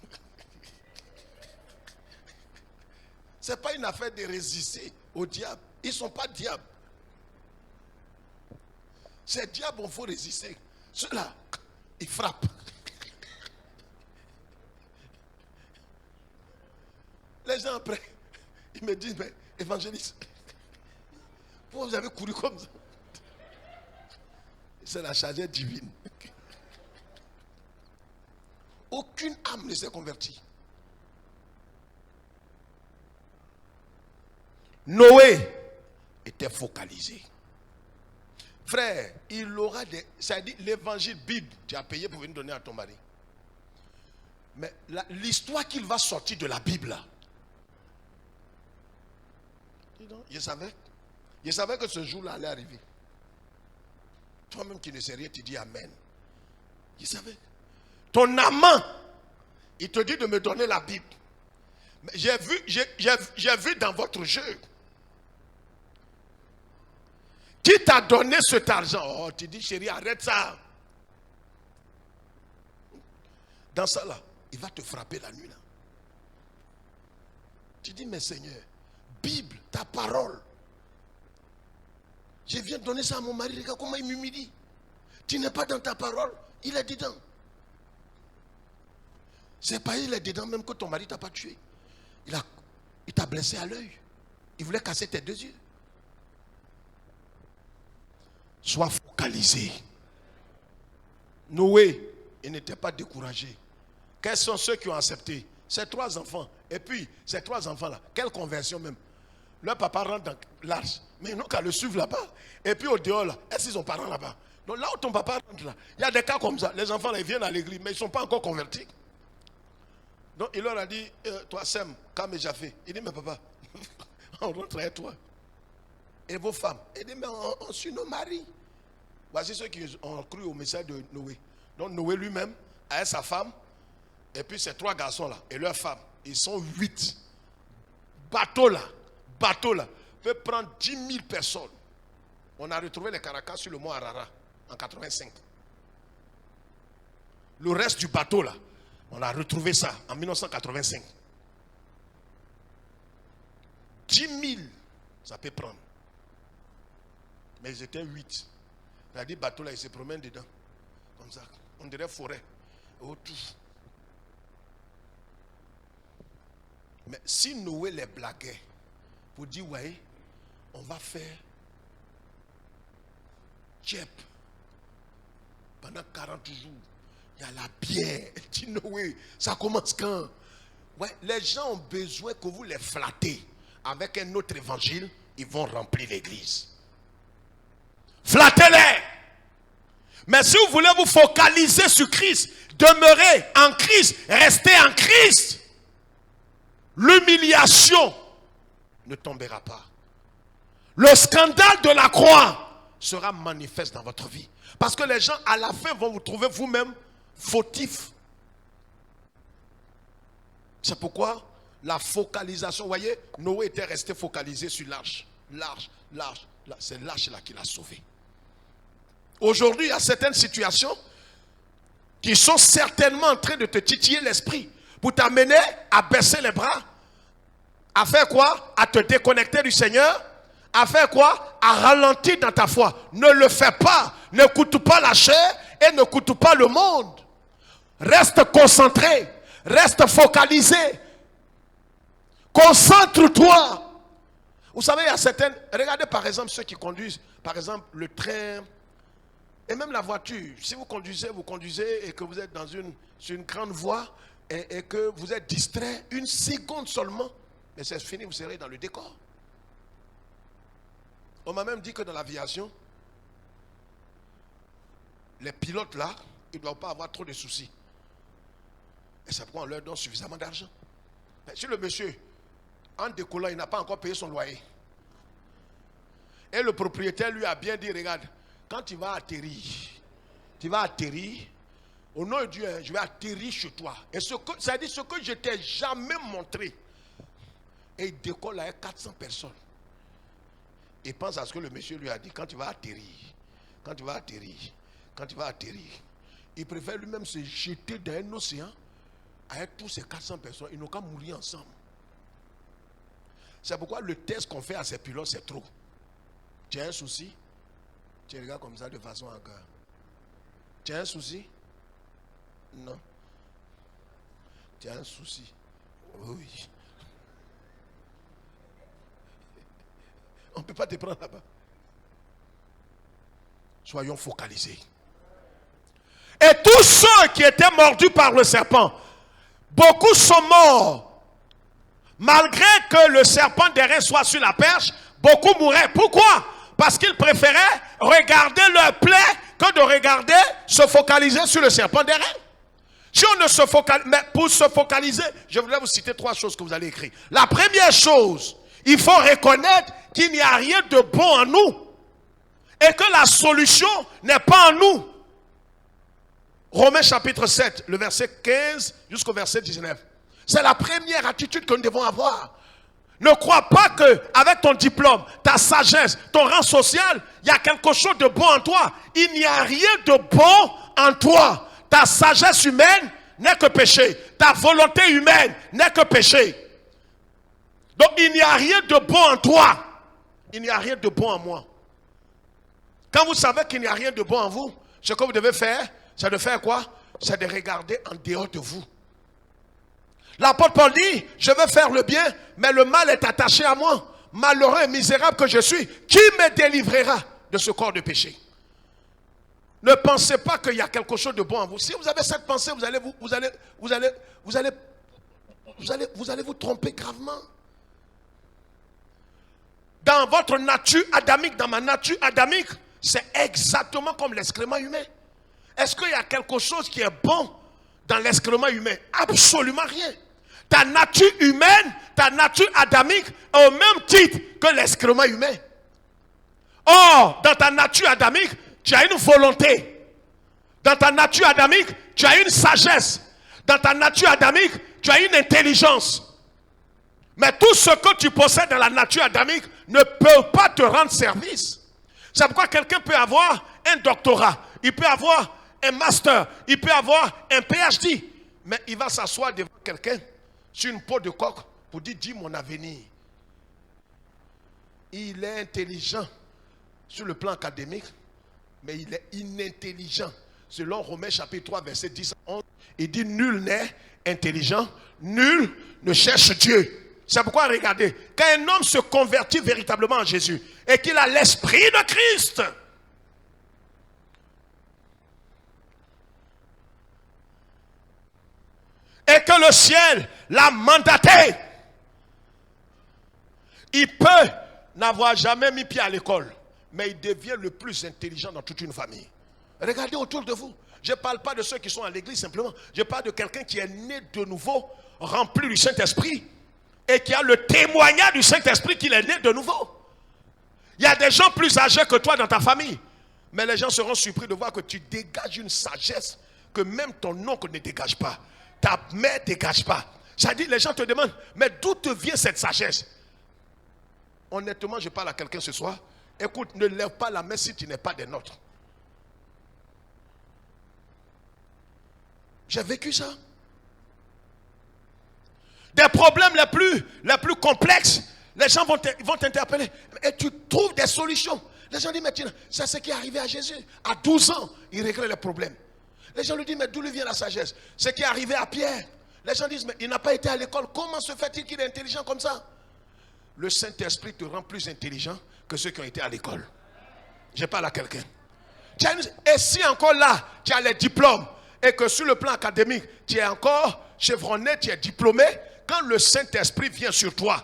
Ce n'est pas une affaire de résister au diable. Ils ne sont pas diables. Ces diables, il faut résister. Ceux-là, ils frappent. Les gens après, ils me disent, mais évangéliste, pourquoi vous avez couru comme ça? C'est la chargée divine. Aucune âme ne s'est convertie. Noé était focalisé. Frère, il aura des... Ça dit l'évangile Bible, tu as payé pour venir donner à ton mari. Mais l'histoire qu'il va sortir de la Bible là. Je savais que ce jour-là allait arriver. Toi-même qui ne sais rien, tu dis Amen. Je savais. Ton amant, il te dit de me donner la Bible. Mais j'ai vu dans votre jeu. Qui t'a donné cet argent? Oh, tu dis, chérie, arrête ça. Dans ça là, il va te frapper la nuit là. Tu dis, mais Seigneur, Bible, ta parole. Je viens de donner ça à mon mari, regarde comment il m'humilie. Tu n'es pas dans ta parole, il est dedans. C'est pas il est dedans même que ton mari t'a pas tué. Il t'a blessé à l'œil. Il voulait casser tes 2 yeux. Sois focalisé. Noé ils n'étaient pas découragés. Quels sont ceux qui ont accepté? Ces 3 enfants. Et puis, ces 3 enfants-là, quelle conversion même? Leur papa rentre dans l'arche, mais ils n'ont qu'à le suivre là-bas. Et puis au dehors, là, est-ce qu'ils ont parents là-bas? Donc là où ton papa rentre là, il y a des cas comme ça. Les enfants là, ils viennent à l'église, mais ils ne sont pas encore convertis. Donc il leur a dit, toi Sem, Kam et Japhé. Il dit, mais papa, on rentre avec toi. Et vos femmes? Il dit, mais on suit nos maris. Voici ceux qui ont cru au message de Noé. Donc Noé lui-même, avec sa femme, et puis ces 3 garçons-là, et leurs femmes, ils sont 8. Bateau là, peut prendre 10 000 personnes. On a retrouvé les caracas sur le mont Arara en 85. Le reste du bateau là, on a retrouvé ça en 1985. 10 000, ça peut prendre. Mais ils étaient 8. Il a dit bateau là, ils se promènent dedans. Comme ça, on dirait forêt. Autour. Mais si Noé les blaguait, pour dire, ouais, on va faire Tchèp pendant 40 jours. Il y a la bière. Dis Noé, ça commence quand? Ouais, les gens ont besoin que vous les flattez. Avec un autre évangile, ils vont remplir l'église. Flattez-les. Mais si vous voulez vous focaliser sur Christ, demeurez en Christ, restez en Christ, l'humiliation ne tombera pas. Le scandale de la croix sera manifeste dans votre vie. Parce que les gens à la fin vont vous trouver vous-même fautifs. C'est pourquoi la focalisation, vous voyez, Noé était resté focalisé sur l'arche. L'arche. C'est l'arche là qui l'a sauvé. Aujourd'hui, il y a certaines situations qui sont certainement en train de te titiller l'esprit pour t'amener à baisser les bras, à faire quoi? À te déconnecter du Seigneur, à faire quoi? À ralentir dans ta foi. Ne le fais pas. N'écoute pas la chair et n'écoute pas le monde. Reste concentré, reste focalisé. Concentre-toi. Vous savez, il y a certaines... Regardez par exemple ceux qui conduisent, par exemple le train et même la voiture. Si vous conduisez et que vous êtes sur une grande voie et que vous êtes distrait, 1 seconde seulement, mais c'est fini, vous serez dans le décor. On m'a même dit que dans l'aviation, les pilotes là, ils ne doivent pas avoir trop de soucis. Et c'est pourquoi on leur donne suffisamment d'argent. Mais si le monsieur, en décollant, il n'a pas encore payé son loyer, et le propriétaire lui a bien dit, regarde, quand tu vas atterrir, au nom de Dieu, je vais atterrir chez toi. Et ça dit ce que je t'ai jamais montré. Et il décolle avec 400 personnes. Il pense à ce que le monsieur lui a dit, quand tu vas atterrir, il préfère lui-même se jeter dans un océan avec tous ces 400 personnes. Ils n'ont qu'à mourir ensemble. C'est pourquoi le test qu'on fait à ces pilotes, c'est trop. Tu as un souci? Tu regardes comme ça de façon encore. Tu as un souci? Non. Tu as un souci? Oui. On ne peut pas te prendre là-bas. Soyons focalisés. Et tous ceux qui étaient mordus par le serpent, beaucoup sont morts. Malgré que le serpent d'airain soit sur la perche, beaucoup mouraient. Pourquoi? Parce qu'ils préféraient regarder leur plaie que de se focaliser sur le serpent d'airain. Si on ne se focalise, mais pour se focaliser, je voudrais vous citer 3 choses que vous allez écrire. La première chose, il faut reconnaître qu'il n'y a rien de bon en nous et que la solution n'est pas en nous. Romains chapitre 7, le verset 15 jusqu'au verset 19. C'est la première attitude que nous devons avoir. Ne crois pas qu'avec ton diplôme, ta sagesse, ton rang social, il y a quelque chose de bon en toi. Il n'y a rien de bon en toi. Ta sagesse humaine n'est que péché. Ta volonté humaine n'est que péché. Donc il n'y a rien de bon en toi. Il n'y a rien de bon en moi. Quand vous savez qu'il n'y a rien de bon en vous, ce que vous devez faire, c'est de faire quoi? C'est de regarder en dehors de vous. L'apôtre Paul dit, je veux faire le bien, mais le mal est attaché à moi. Malheureux et misérable que je suis, qui me délivrera de ce corps de péché? Ne pensez pas qu'il y a quelque chose de bon en vous. Si vous avez cette pensée, vous allez vous tromper gravement. Dans votre nature adamique, dans ma nature adamique, c'est exactement comme l'excrément humain. Est-ce qu'il y a quelque chose qui est bon dans l'excrément humain? Absolument rien. Ta nature humaine, ta nature adamique est au même titre que l'excrément humain. Or, dans ta nature adamique, tu as une volonté. Dans ta nature adamique, tu as une sagesse. Dans ta nature adamique, tu as une intelligence. Mais tout ce que tu possèdes dans la nature adamique ne peut pas te rendre service. C'est pourquoi quelqu'un peut avoir un doctorat, il peut avoir un master, il peut avoir un PhD, mais il va s'asseoir devant quelqu'un sur une peau de coq pour dire, dis mon avenir. Il est intelligent sur le plan académique, mais il est inintelligent. Selon Romains chapitre 3, verset 10 à 11, il dit, nul n'est intelligent, nul ne cherche Dieu. C'est pourquoi, regardez, quand un homme se convertit véritablement en Jésus et qu'il a l'esprit de Christ, et que le ciel l'a mandaté, il peut n'avoir jamais mis pied à l'école, mais il devient le plus intelligent dans toute une famille. Regardez autour de vous. Je ne parle pas de ceux qui sont à l'église simplement. Je parle de quelqu'un qui est né de nouveau, rempli du Saint-Esprit, et qui a le témoignage du Saint-Esprit qu'il est né de nouveau. Il y a des gens plus âgés que toi dans ta famille, mais les gens seront surpris de voir que tu dégages une sagesse que même ton oncle ne dégage pas. Ta mère ne dégage pas. C'est-à-dire, les gens te demandent, mais d'où te vient cette sagesse? Honnêtement, je parle à quelqu'un ce soir. Écoute, ne lève pas la main si tu n'es pas des nôtres. J'ai vécu ça. Des problèmes les plus complexes, les gens vont t'interpeller et tu trouves des solutions. Les gens disent, mais c'est ce qui est arrivé à Jésus. À 12 ans, il réglait les problèmes. Les gens lui disent, mais d'où lui vient la sagesse? Ce qui est arrivé à Pierre. Les gens disent, mais il n'a pas été à l'école. Comment se fait-il qu'il est intelligent comme ça? Le Saint-Esprit te rend plus intelligent que ceux qui ont été à l'école. Je parle à quelqu'un. Et si encore là, tu as les diplômes et que sur le plan académique, tu es encore chevronné, tu es diplômé, quand le Saint-Esprit vient sur toi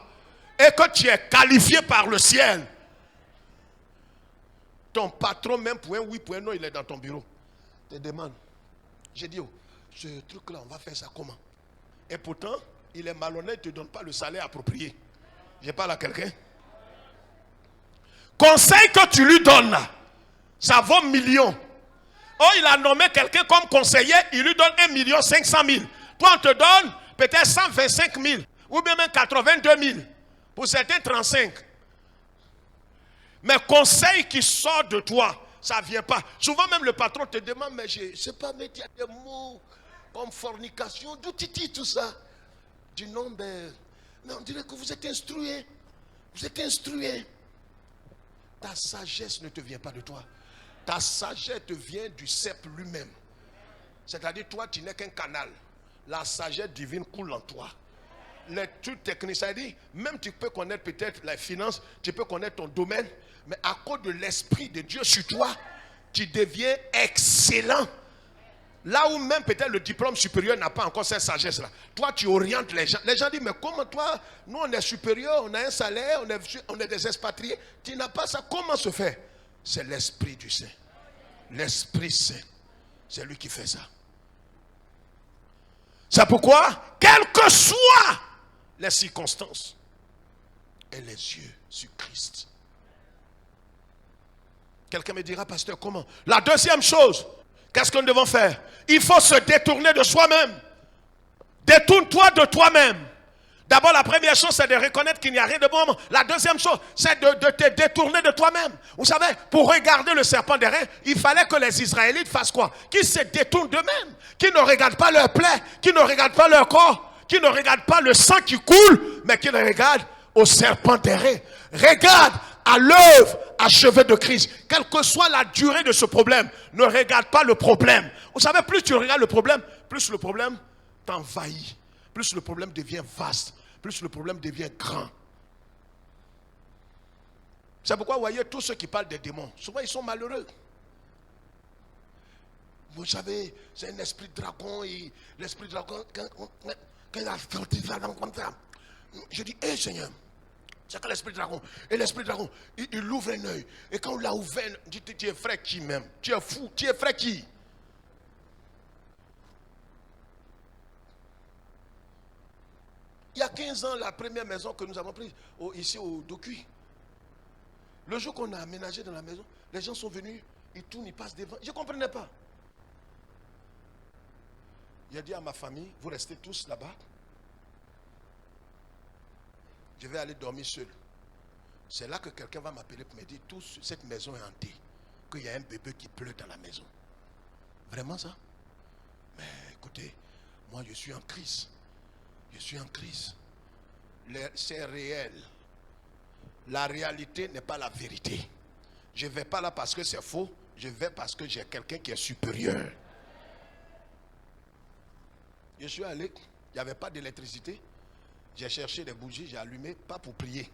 et que tu es qualifié par le ciel, ton patron, même pour un oui, pour un non, il est dans ton bureau. Te demande. J'ai dit, oh, ce truc-là, on va faire ça comment? Et pourtant, il est malhonnête, il ne te donne pas le salaire approprié. Je parle à quelqu'un. Conseil que tu lui donnes, ça vaut millions. Oh, il a nommé quelqu'un comme conseiller, il lui donne 1 500 000. Toi, on te donne peut-être 125 000 ou bien même 82 000. Pour certains, 35. Mais conseil qui sort de toi, ça ne vient pas. Souvent même le patron te demande, mais je ne sais pas, mais il y a des mots comme fornication, d'où titi tout ça. Du nom, ben, mais on dirait que vous êtes instrué. Vous êtes instrué. Ta sagesse ne te vient pas de toi. Ta sagesse te vient du cep lui-même. C'est-à-dire, toi, tu n'es qu'un canal. La sagesse divine coule en toi. Les trucs techniques, c'est-à-dire, même tu peux connaître peut-être les finances, tu peux connaître ton domaine, mais à cause de l'Esprit de Dieu sur toi, tu deviens excellent. Là où même peut-être le diplôme supérieur n'a pas encore cette sagesse-là. Toi, tu orientes les gens. Les gens disent, mais comment toi, nous on est supérieur, on a un salaire, on est des expatriés. Tu n'as pas ça. Comment se fait? C'est l'Esprit du Saint. L'Esprit Saint. C'est lui qui fait ça. C'est pourquoi, quelles que soient les circonstances, et les yeux sur Christ. Quelqu'un me dira, pasteur, comment? La deuxième chose, qu'est-ce que nous devons faire? Il faut se détourner de soi-même. Détourne-toi de toi-même. D'abord, la première chose, c'est de reconnaître qu'il n'y a rien de bon. La deuxième chose, c'est de te détourner de toi-même. Vous savez, pour regarder le serpent des reins, il fallait que les Israélites fassent quoi? Qu'ils se détournent d'eux-mêmes. Qu'ils ne regardent pas leur plaie, qu'ils ne regardent pas leur corps, qu'ils ne regardent pas le sang qui coule, mais qu'ils regardent au serpent des reins. Regarde à l'œuvre achevée de Christ. Quelle que soit la durée de ce problème, ne regarde pas le problème. Vous savez, plus tu regardes le problème, plus le problème t'envahit. Plus le problème devient vaste. Plus le problème devient grand. C'est pourquoi vous voyez tous ceux qui parlent des démons, souvent ils sont malheureux. Vous savez, c'est un esprit de dragon. Et l'esprit de dragon, quand il a sorti ça comme ça, je dis, hé Seigneur, c'est que l'esprit de dragon. Et l'esprit de dragon, il ouvre un œil. Et quand on l'a ouvert, il dit, tu es frère qui même? Tu es fou, tu es frère qui? Il y a 15 ans, la première maison que nous avons prise, ici au Docuy. Le jour qu'on a aménagé dans la maison, les gens sont venus, ils tournent, ils passent devant. Je ne comprenais pas. J'ai dit à ma famille, vous restez tous là-bas. Je vais aller dormir seul. C'est là que quelqu'un va m'appeler pour me dire, cette maison est hantée. Qu'il y a un bébé qui pleure dans la maison. Vraiment ça? Mais écoutez, moi je suis en crise. Je suis en crise. C'est réel. La réalité n'est pas la vérité. Je ne vais pas là parce que c'est faux. Je vais parce que j'ai quelqu'un qui est supérieur. Je suis allé, il n'y avait pas d'électricité. J'ai cherché des bougies, j'ai allumé, pas pour prier.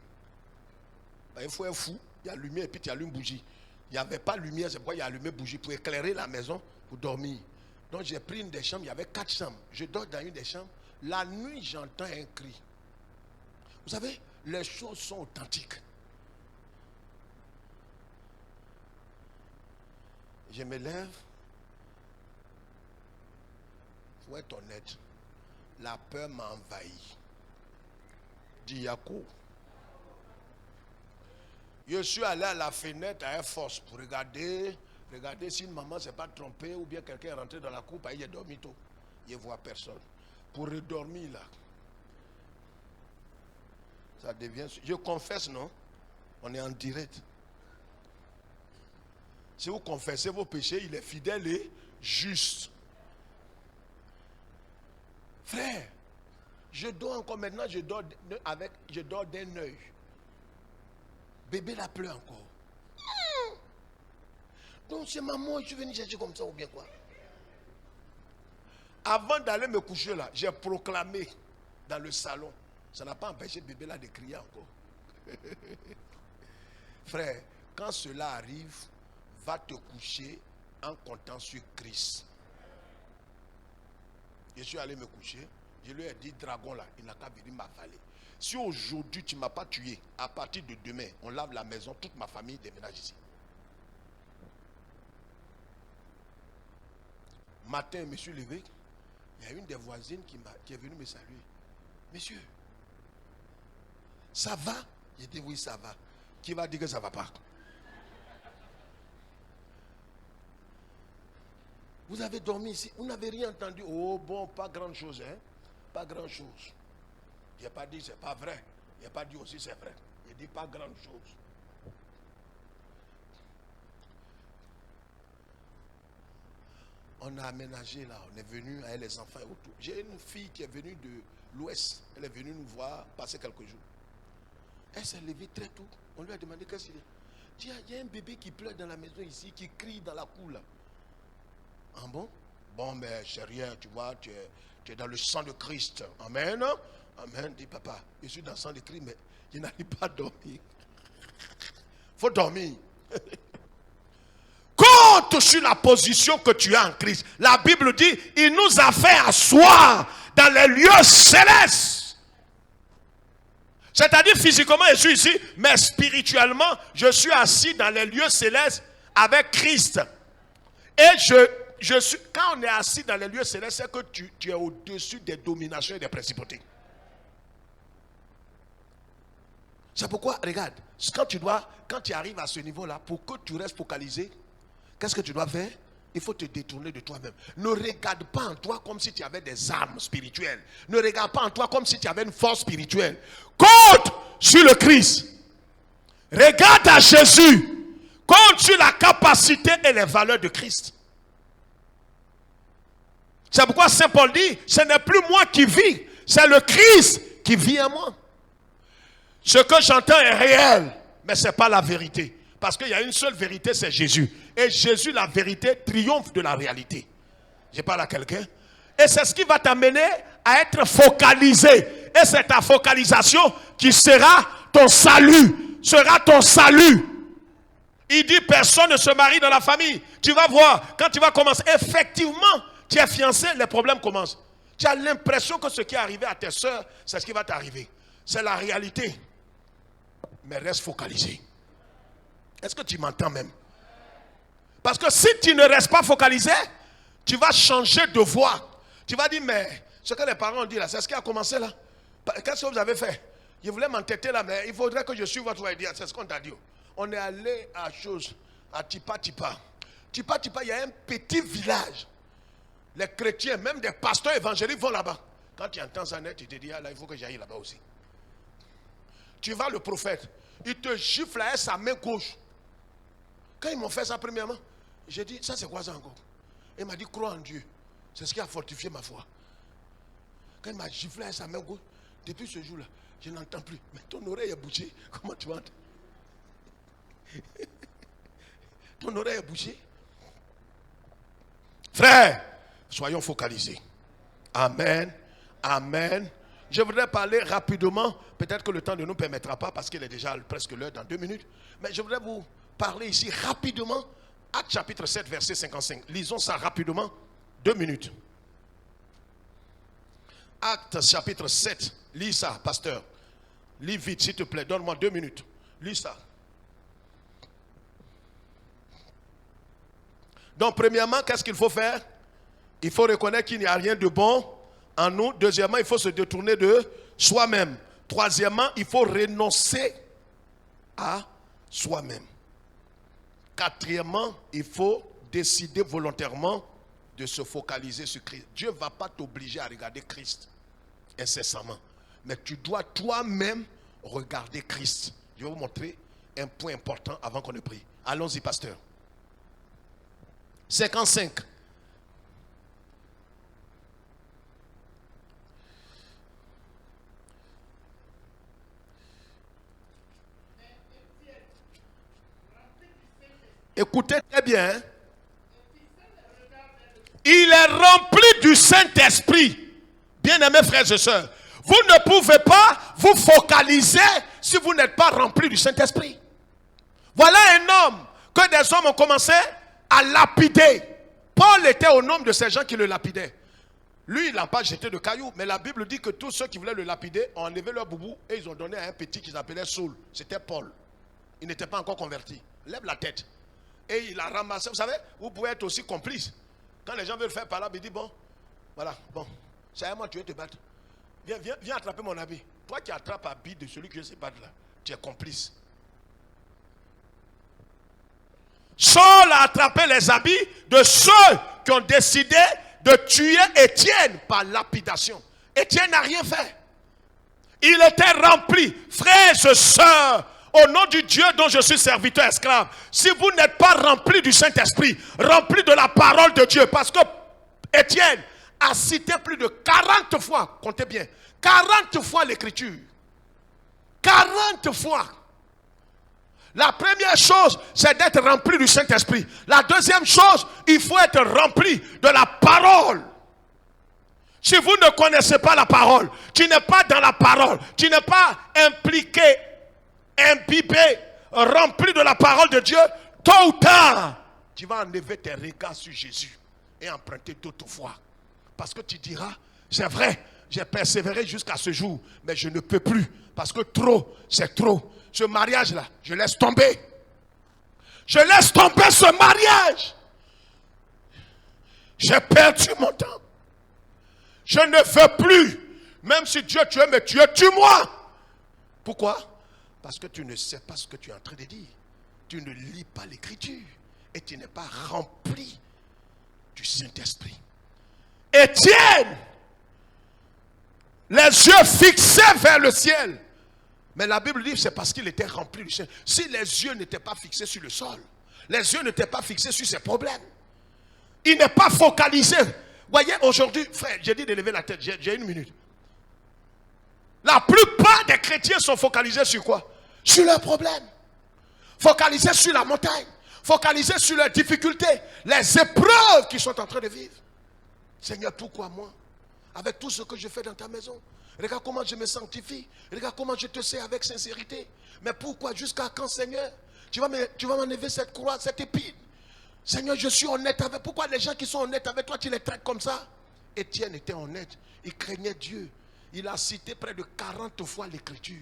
Il faut être fou, il y a allumé et puis tu allumes bougie. Il n'y avait pas de lumière, c'est pourquoi il y a allumé bougie pour éclairer la maison, pour dormir. Donc j'ai pris une des chambres, il y avait 4 chambres. Je dors dans une des chambres. La nuit, j'entends un cri. Vous savez, les choses sont authentiques. Je me lève. Il faut être honnête. La peur m'a envahi. Dit Yacoub. Je suis allé à la fenêtre à Air Force pour regarder si une maman ne s'est pas trompée ou bien quelqu'un est rentré dans la cour et il est dormi tôt. Je ne vois personne. Pour redormir là. Ça devient... Je confesse, non? On est en direct. Si vous confessez vos péchés, il est fidèle et juste. Frère, je dors encore maintenant, je dors d'un œil. Bébé la pleure encore. Donc c'est maman, je suis venu chercher comme ça ou bien quoi? Avant d'aller me coucher là, j'ai proclamé dans le salon. Ça n'a pas empêché bébé là de crier encore. Frère, quand cela arrive, va te coucher en comptant sur Christ. Je suis allé me coucher. Je lui ai dit, dragon là, il n'a qu'à venir m'avaler. Si aujourd'hui tu ne m'as pas tué, à partir de demain, on lave la maison, toute ma famille déménage ici. Matin, je me suis levé. Il y a une des voisines qui est venue me saluer. Monsieur, ça va? J'ai dit oui, ça va. Qui va dire que ça ne va pas? Vous avez dormi ici, vous n'avez rien entendu. Oh bon, pas grand chose, hein? Pas grand chose. Je n'ai pas dit c'est pas vrai. Je n'ai pas dit aussi c'est vrai. Je dis pas grand chose. On a aménagé là, on est venu avec les enfants autour. J'ai une fille qui est venue de l'Ouest. Elle est venue nous voir passer quelques jours. Elle s'est levée très tôt. On lui a demandé qu'est-ce qu'il y a. Il y a un bébé qui pleure dans la maison ici, qui crie dans la cour là. Ah bon? Bon, mais c'est rien, tu vois, tu es dans le sang de Christ. Amen. Amen, dit papa. Je suis dans le sang de Christ, mais je n'arrive pas à dormir. Il faut dormir. Compte sur la position que tu as en Christ. La Bible dit, il nous a fait asseoir dans les lieux célestes. C'est-à-dire physiquement, je suis ici, mais spirituellement, je suis assis dans les lieux célestes avec Christ. Et je suis, quand on est assis dans les lieux célestes, c'est que tu es au-dessus des dominations et des principautés. C'est pourquoi, regarde, quand tu arrives à ce niveau-là, pour que tu restes focalisé, qu'est-ce que tu dois faire? Il faut te détourner de toi-même. Ne regarde pas en toi comme si tu avais des armes spirituelles. Ne regarde pas en toi comme si tu avais une force spirituelle. Compte sur le Christ. Regarde à Jésus. Compte sur la capacité et les valeurs de Christ. C'est pourquoi Saint Paul dit, ce n'est plus moi qui vis, c'est le Christ qui vit en moi. Ce que j'entends est réel, mais ce n'est pas la vérité. Parce qu'il y a une seule vérité, c'est Jésus. Et Jésus, la vérité, triomphe de la réalité. Je parle à quelqu'un. Et c'est ce qui va t'amener à être focalisé. Et c'est ta focalisation qui sera ton salut. Sera ton salut. Il dit personne ne se marie dans la famille. Tu vas voir, quand tu vas commencer, effectivement, tu es fiancé, les problèmes commencent. Tu as l'impression que ce qui est arrivé à tes soeurs, c'est ce qui va t'arriver. C'est la réalité. Mais reste focalisé. Est-ce que tu m'entends même? Parce que si tu ne restes pas focalisé, tu vas changer de voie. Tu vas dire, mais ce que les parents ont dit là, c'est ce qui a commencé là. Qu'est-ce que vous avez fait? Je voulais m'entêter là, mais il faudrait que je suive votre voie. C'est ce qu'on t'a dit. On est allé à chose, à Tipa Tipa. Tipa Tipa, il y a un petit village. Les chrétiens, même des pasteurs évangéliques vont là-bas. Quand tu entends ça net, tu te dis, ah là, il faut que j'aille là-bas aussi. Tu vas le prophète, il te gifle à sa main gauche. Quand ils m'ont fait ça premièrement, j'ai dit, ça c'est quoi ça encore? Il m'a dit, crois en Dieu. C'est ce qui a fortifié ma foi. Quand il m'a giflé à sa main gauche, depuis ce jour-là, je n'entends plus. Mais ton oreille est bouchée. Comment tu vas entendre? Ton oreille est bouchée. Frère, soyons focalisés. Amen. Amen. Je voudrais parler rapidement. Peut-être que le temps ne nous permettra pas parce qu'il est déjà presque l'heure dans 2 minutes. Mais je voudrais vous parler ici rapidement. Actes chapitre 7, verset 55. Lisons ça rapidement. 2 minutes. Actes chapitre 7. Lis ça, pasteur. Lis vite, s'il te plaît. Donne-moi 2 minutes. Lis ça. Donc, premièrement, qu'est-ce qu'il faut faire? Il faut reconnaître qu'il n'y a rien de bon en nous. Deuxièmement, il faut se détourner de soi-même. Troisièmement, il faut renoncer à soi-même. Quatrièmement, il faut décider volontairement de se focaliser sur Christ. Dieu ne va pas t'obliger à regarder Christ incessamment. Mais tu dois toi-même regarder Christ. Je vais vous montrer un point important avant qu'on ne prie. Allons-y, pasteur. 55. Écoutez très bien. Hein? Il est rempli du Saint-Esprit. Bien-aimés frères et sœurs, vous ne pouvez pas vous focaliser si vous n'êtes pas rempli du Saint-Esprit. Voilà un homme que des hommes ont commencé à lapider. Paul était au nombre de ces gens qui le lapidaient. Lui, il n'a pas jeté de cailloux, mais la Bible dit que tous ceux qui voulaient le lapider ont enlevé leur boubou et ils ont donné à un petit qu'ils appelaient Saul. C'était Paul. Il n'était pas encore converti. Lève la tête. Et il a ramassé. Vous savez, vous pouvez être aussi complice. Quand les gens veulent faire par là, ils disent, bon, voilà, bon, c'est à moi, tu veux te battre. Viens attraper mon habit. Toi qui attrapes l'habit de celui qui veut se battre là, tu es complice. Saul a attrapé les habits de ceux qui ont décidé de tuer Étienne par lapidation. Étienne n'a rien fait. Il était rempli. Frères et sœurs, au nom du Dieu dont je suis serviteur esclave, si vous n'êtes pas rempli du Saint-Esprit, rempli de la parole de Dieu, parce que Étienne a cité plus de 40 fois, comptez bien, 40 fois l'écriture. 40 fois. La première chose, c'est d'être rempli du Saint-Esprit. La deuxième chose, il faut être rempli de la parole. Si vous ne connaissez pas la parole, tu n'es pas dans la parole, tu n'es pas impliqué, imbibé, rempli de la parole de Dieu, tôt ou tard, tu vas enlever tes regards sur Jésus et emprunter d'autres voies. Parce que tu diras, c'est vrai, j'ai persévéré jusqu'à ce jour, mais je ne peux plus, parce que trop, c'est trop. Ce mariage-là, je laisse tomber. Je laisse tomber ce mariage. J'ai perdu mon temps. Je ne veux plus. Même si Dieu tu veux me tuer, tue-moi. Pourquoi? Parce que tu ne sais pas ce que tu es en train de dire. Tu ne lis pas l'écriture. Et tu n'es pas rempli du Saint-Esprit. Étienne, les yeux fixés vers le ciel. Mais la Bible dit que c'est parce qu'il était rempli du Saint. Si les yeux n'étaient pas fixés sur le sol, les yeux n'étaient pas fixés sur ses problèmes, il n'est pas focalisé. Voyez, aujourd'hui, frère, j'ai dit de lever la tête, j'ai 1 minute. La plupart des chrétiens sont focalisés sur quoi? Sur leurs problèmes. Focalisés sur la montagne. Focalisés sur leurs difficultés. Les épreuves qu'ils sont en train de vivre. Seigneur, pourquoi moi? Avec tout ce que je fais dans ta maison. Regarde comment je me sanctifie. Regarde comment je te sais avec sincérité. Mais pourquoi? Jusqu'à quand, Seigneur? Tu vas m'enlever cette croix, cette épine. Seigneur, je suis honnête avec... Pourquoi les gens qui sont honnêtes avec toi, tu les traites comme ça? Étienne était honnête. Il craignait Dieu. Il a cité près de 40 fois l'écriture.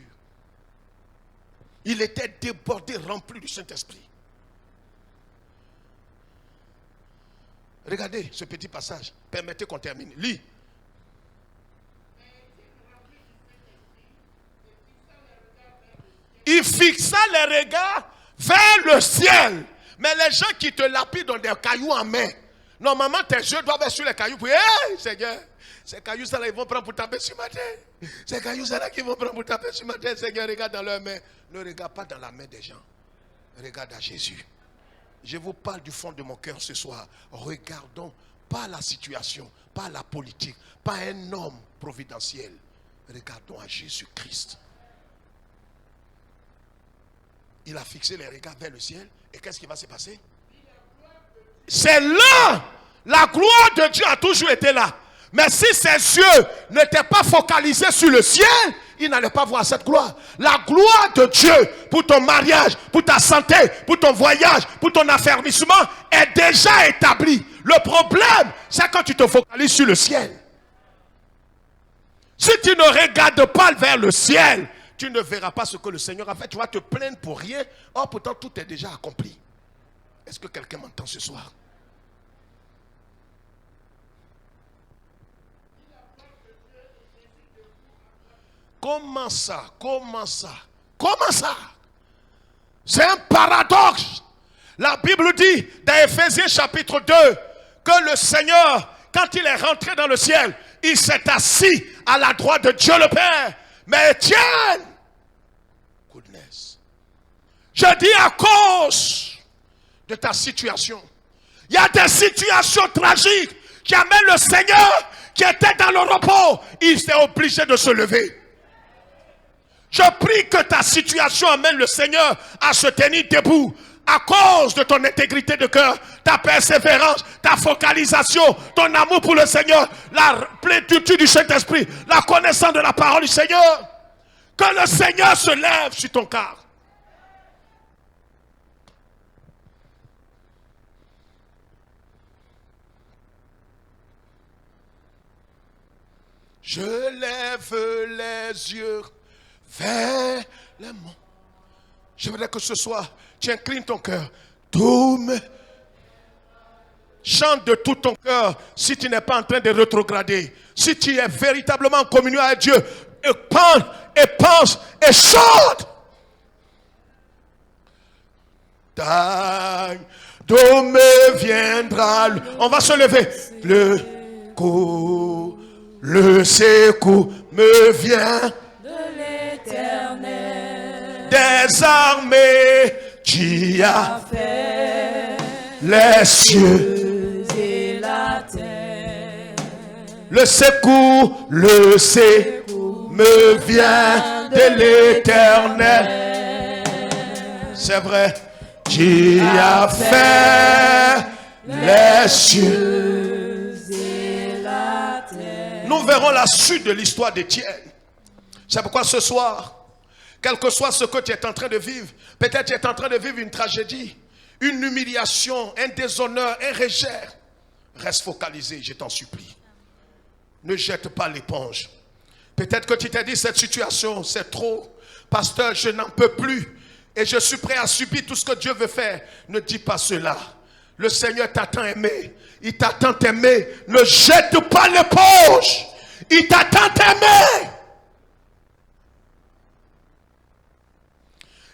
Il était débordé, rempli du Saint-Esprit. Regardez ce petit passage. Permettez qu'on termine. Lis. Il fixa les regards vers le ciel. Mais les gens qui te lapident ont des cailloux en main. Normalement, tes yeux doivent être sur les cailloux. Puis, hey, Seigneur, ces cailloux, ça là, ils vont prendre pour taper sur ma tête. Ces cailloux, ça là, qu'ils vont prendre pour taper sur ma tête. Seigneur, regarde dans leurs mains. Ne regarde pas dans la main des gens. Regarde à Jésus. Je vous parle du fond de mon cœur ce soir. Regardons pas la situation, pas la politique, pas un homme providentiel. Regardons à Jésus-Christ. Il a fixé les regards vers le ciel. Et qu'est-ce qui va se passer? C'est là. La gloire de Dieu a toujours été là. Mais si ses yeux n'étaient pas focalisés sur le ciel, il n'allait pas voir cette gloire. La gloire de Dieu pour ton mariage, pour ta santé, pour ton voyage, pour ton affermissement est déjà établie. Le problème, c'est quand tu te focalises sur le ciel. Si tu ne regardes pas vers le ciel, tu ne verras pas ce que le Seigneur a fait. Tu vas te plaindre pour rien. Or, pourtant, tout est déjà accompli. Est-ce que quelqu'un m'entend ce soir? Comment ça? Comment ça? Comment ça? C'est un paradoxe. La Bible dit dans Éphésiens chapitre 2 que le Seigneur, quand il est rentré dans le ciel, il s'est assis à la droite de Dieu le Père. Mais Étienne, goodness, je dis à cause de ta situation, il y a des situations tragiques qui amènent le Seigneur qui était dans le repos, il s'est obligé de se lever. Je prie que ta situation amène le Seigneur à se tenir debout à cause de ton intégrité de cœur, ta persévérance, ta focalisation, ton amour pour le Seigneur, la plénitude du Saint-Esprit, la connaissance de la parole du Seigneur. Que le Seigneur se lève sur ton cœur. Je lève les yeux vers les monts. Je voudrais que ce soir, tu inclines ton cœur. Chante de tout ton cœur si tu n'es pas en train de rétrograder. Si tu es véritablement en communion avec Dieu, et pense et chante. D'où me viendra. On va se lever. Le secours me vient de l'Éternel. Des armées, tu as fait les cieux et la terre. Le secours me vient de l'Éternel. C'est vrai. Tu as fait les cieux et la terre. Nous verrons la suite de l'histoire d'Étienne. C'est pourquoi ce soir, quel que soit ce que tu es en train de vivre, peut-être tu es en train de vivre une tragédie, une humiliation, un déshonneur, un rejet. Reste focalisé, je t'en supplie. Ne jette pas l'éponge. Peut-être que tu t'es dit, cette situation, c'est trop. Pasteur, je n'en peux plus. Et je suis prêt à subir tout ce que Dieu veut faire. Ne dis pas cela. Le Seigneur t'a tant aimé. Il t'a tant aimé. Ne jette pas l'éponge. Il t'a tant aimé.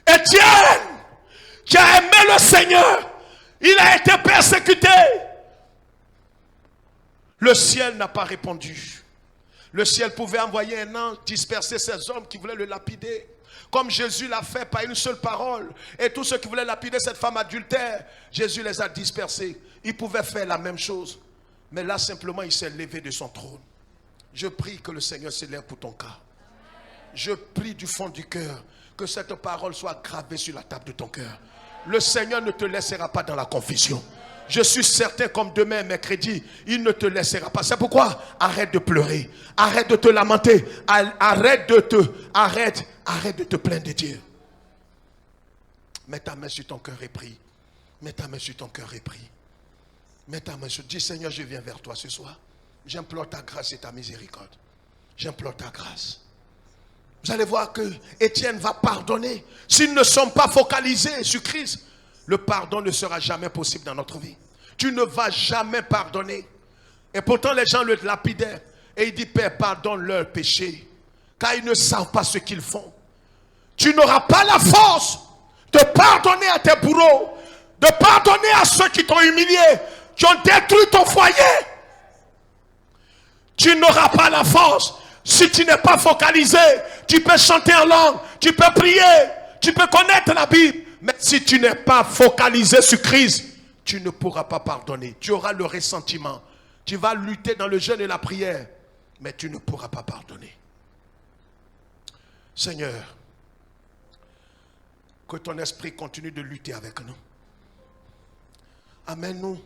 Étienne, qui a aimé le Seigneur, il a été persécuté. Le ciel n'a pas répondu. Le ciel pouvait envoyer un ange disperser ces hommes qui voulaient le lapider. Comme Jésus l'a fait par une seule parole. Et tous ceux qui voulaient lapider cette femme adultère, Jésus les a dispersés. Il pouvait faire la même chose. Mais là, simplement, il s'est levé de son trône. Je prie que le Seigneur se lève pour ton cas. Je prie du fond du cœur que cette parole soit gravée sur la table de ton cœur. Le Seigneur ne te laissera pas dans la confusion. Je suis certain comme demain, mercredi, il ne te laissera pas. C'est pourquoi arrête de pleurer. Arrête de te lamenter. Arrête de te plaindre de Dieu. Mets ta main sur ton cœur et prie. Mets ta main sur ton cœur et prie. Mets ta main sur... Dis Seigneur, je viens vers toi ce soir. J'implore ta grâce et ta miséricorde. J'implore ta grâce. Vous allez voir que Étienne va pardonner. S'ils ne sont pas focalisés sur Christ, le pardon ne sera jamais possible dans notre vie. Tu ne vas jamais pardonner. Et pourtant les gens le lapidaient. Et il dit, Père, pardonne leurs péchés, car ils ne savent pas ce qu'ils font. Tu n'auras pas la force de pardonner à tes bourreaux, de pardonner à ceux qui t'ont humilié, qui ont détruit ton foyer. Tu n'auras pas la force si tu n'es pas focalisé. Tu peux chanter en langue, tu peux prier, tu peux connaître la Bible, mais si tu n'es pas focalisé sur Christ, tu ne pourras pas pardonner. Tu auras le ressentiment. Tu vas lutter dans le jeûne et la prière, mais tu ne pourras pas pardonner. Seigneur, que ton esprit continue de lutter avec nous. Amène-nous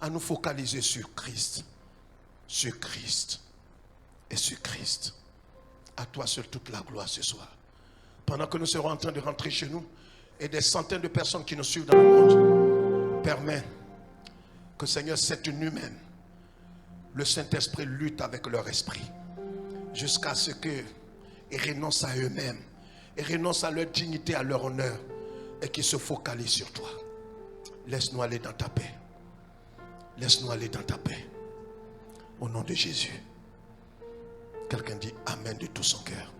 à nous focaliser sur Christ. Sur Christ. Et sur Christ. À toi seul toute la gloire ce soir. Pendant que nous serons en train de rentrer chez nous, et des centaines de personnes qui nous suivent dans le monde, permets que Seigneur, cette nuit même, le Saint-Esprit lutte avec leur esprit. Jusqu'à ce qu'ils renoncent à eux-mêmes. Et renoncent à leur dignité, à leur honneur. Et qu'ils se focalisent sur toi. Laisse-nous aller dans ta paix. Laisse-nous aller dans ta paix. Au nom de Jésus. Quelqu'un dit Amen de tout son cœur.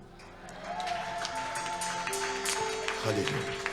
Alléluia.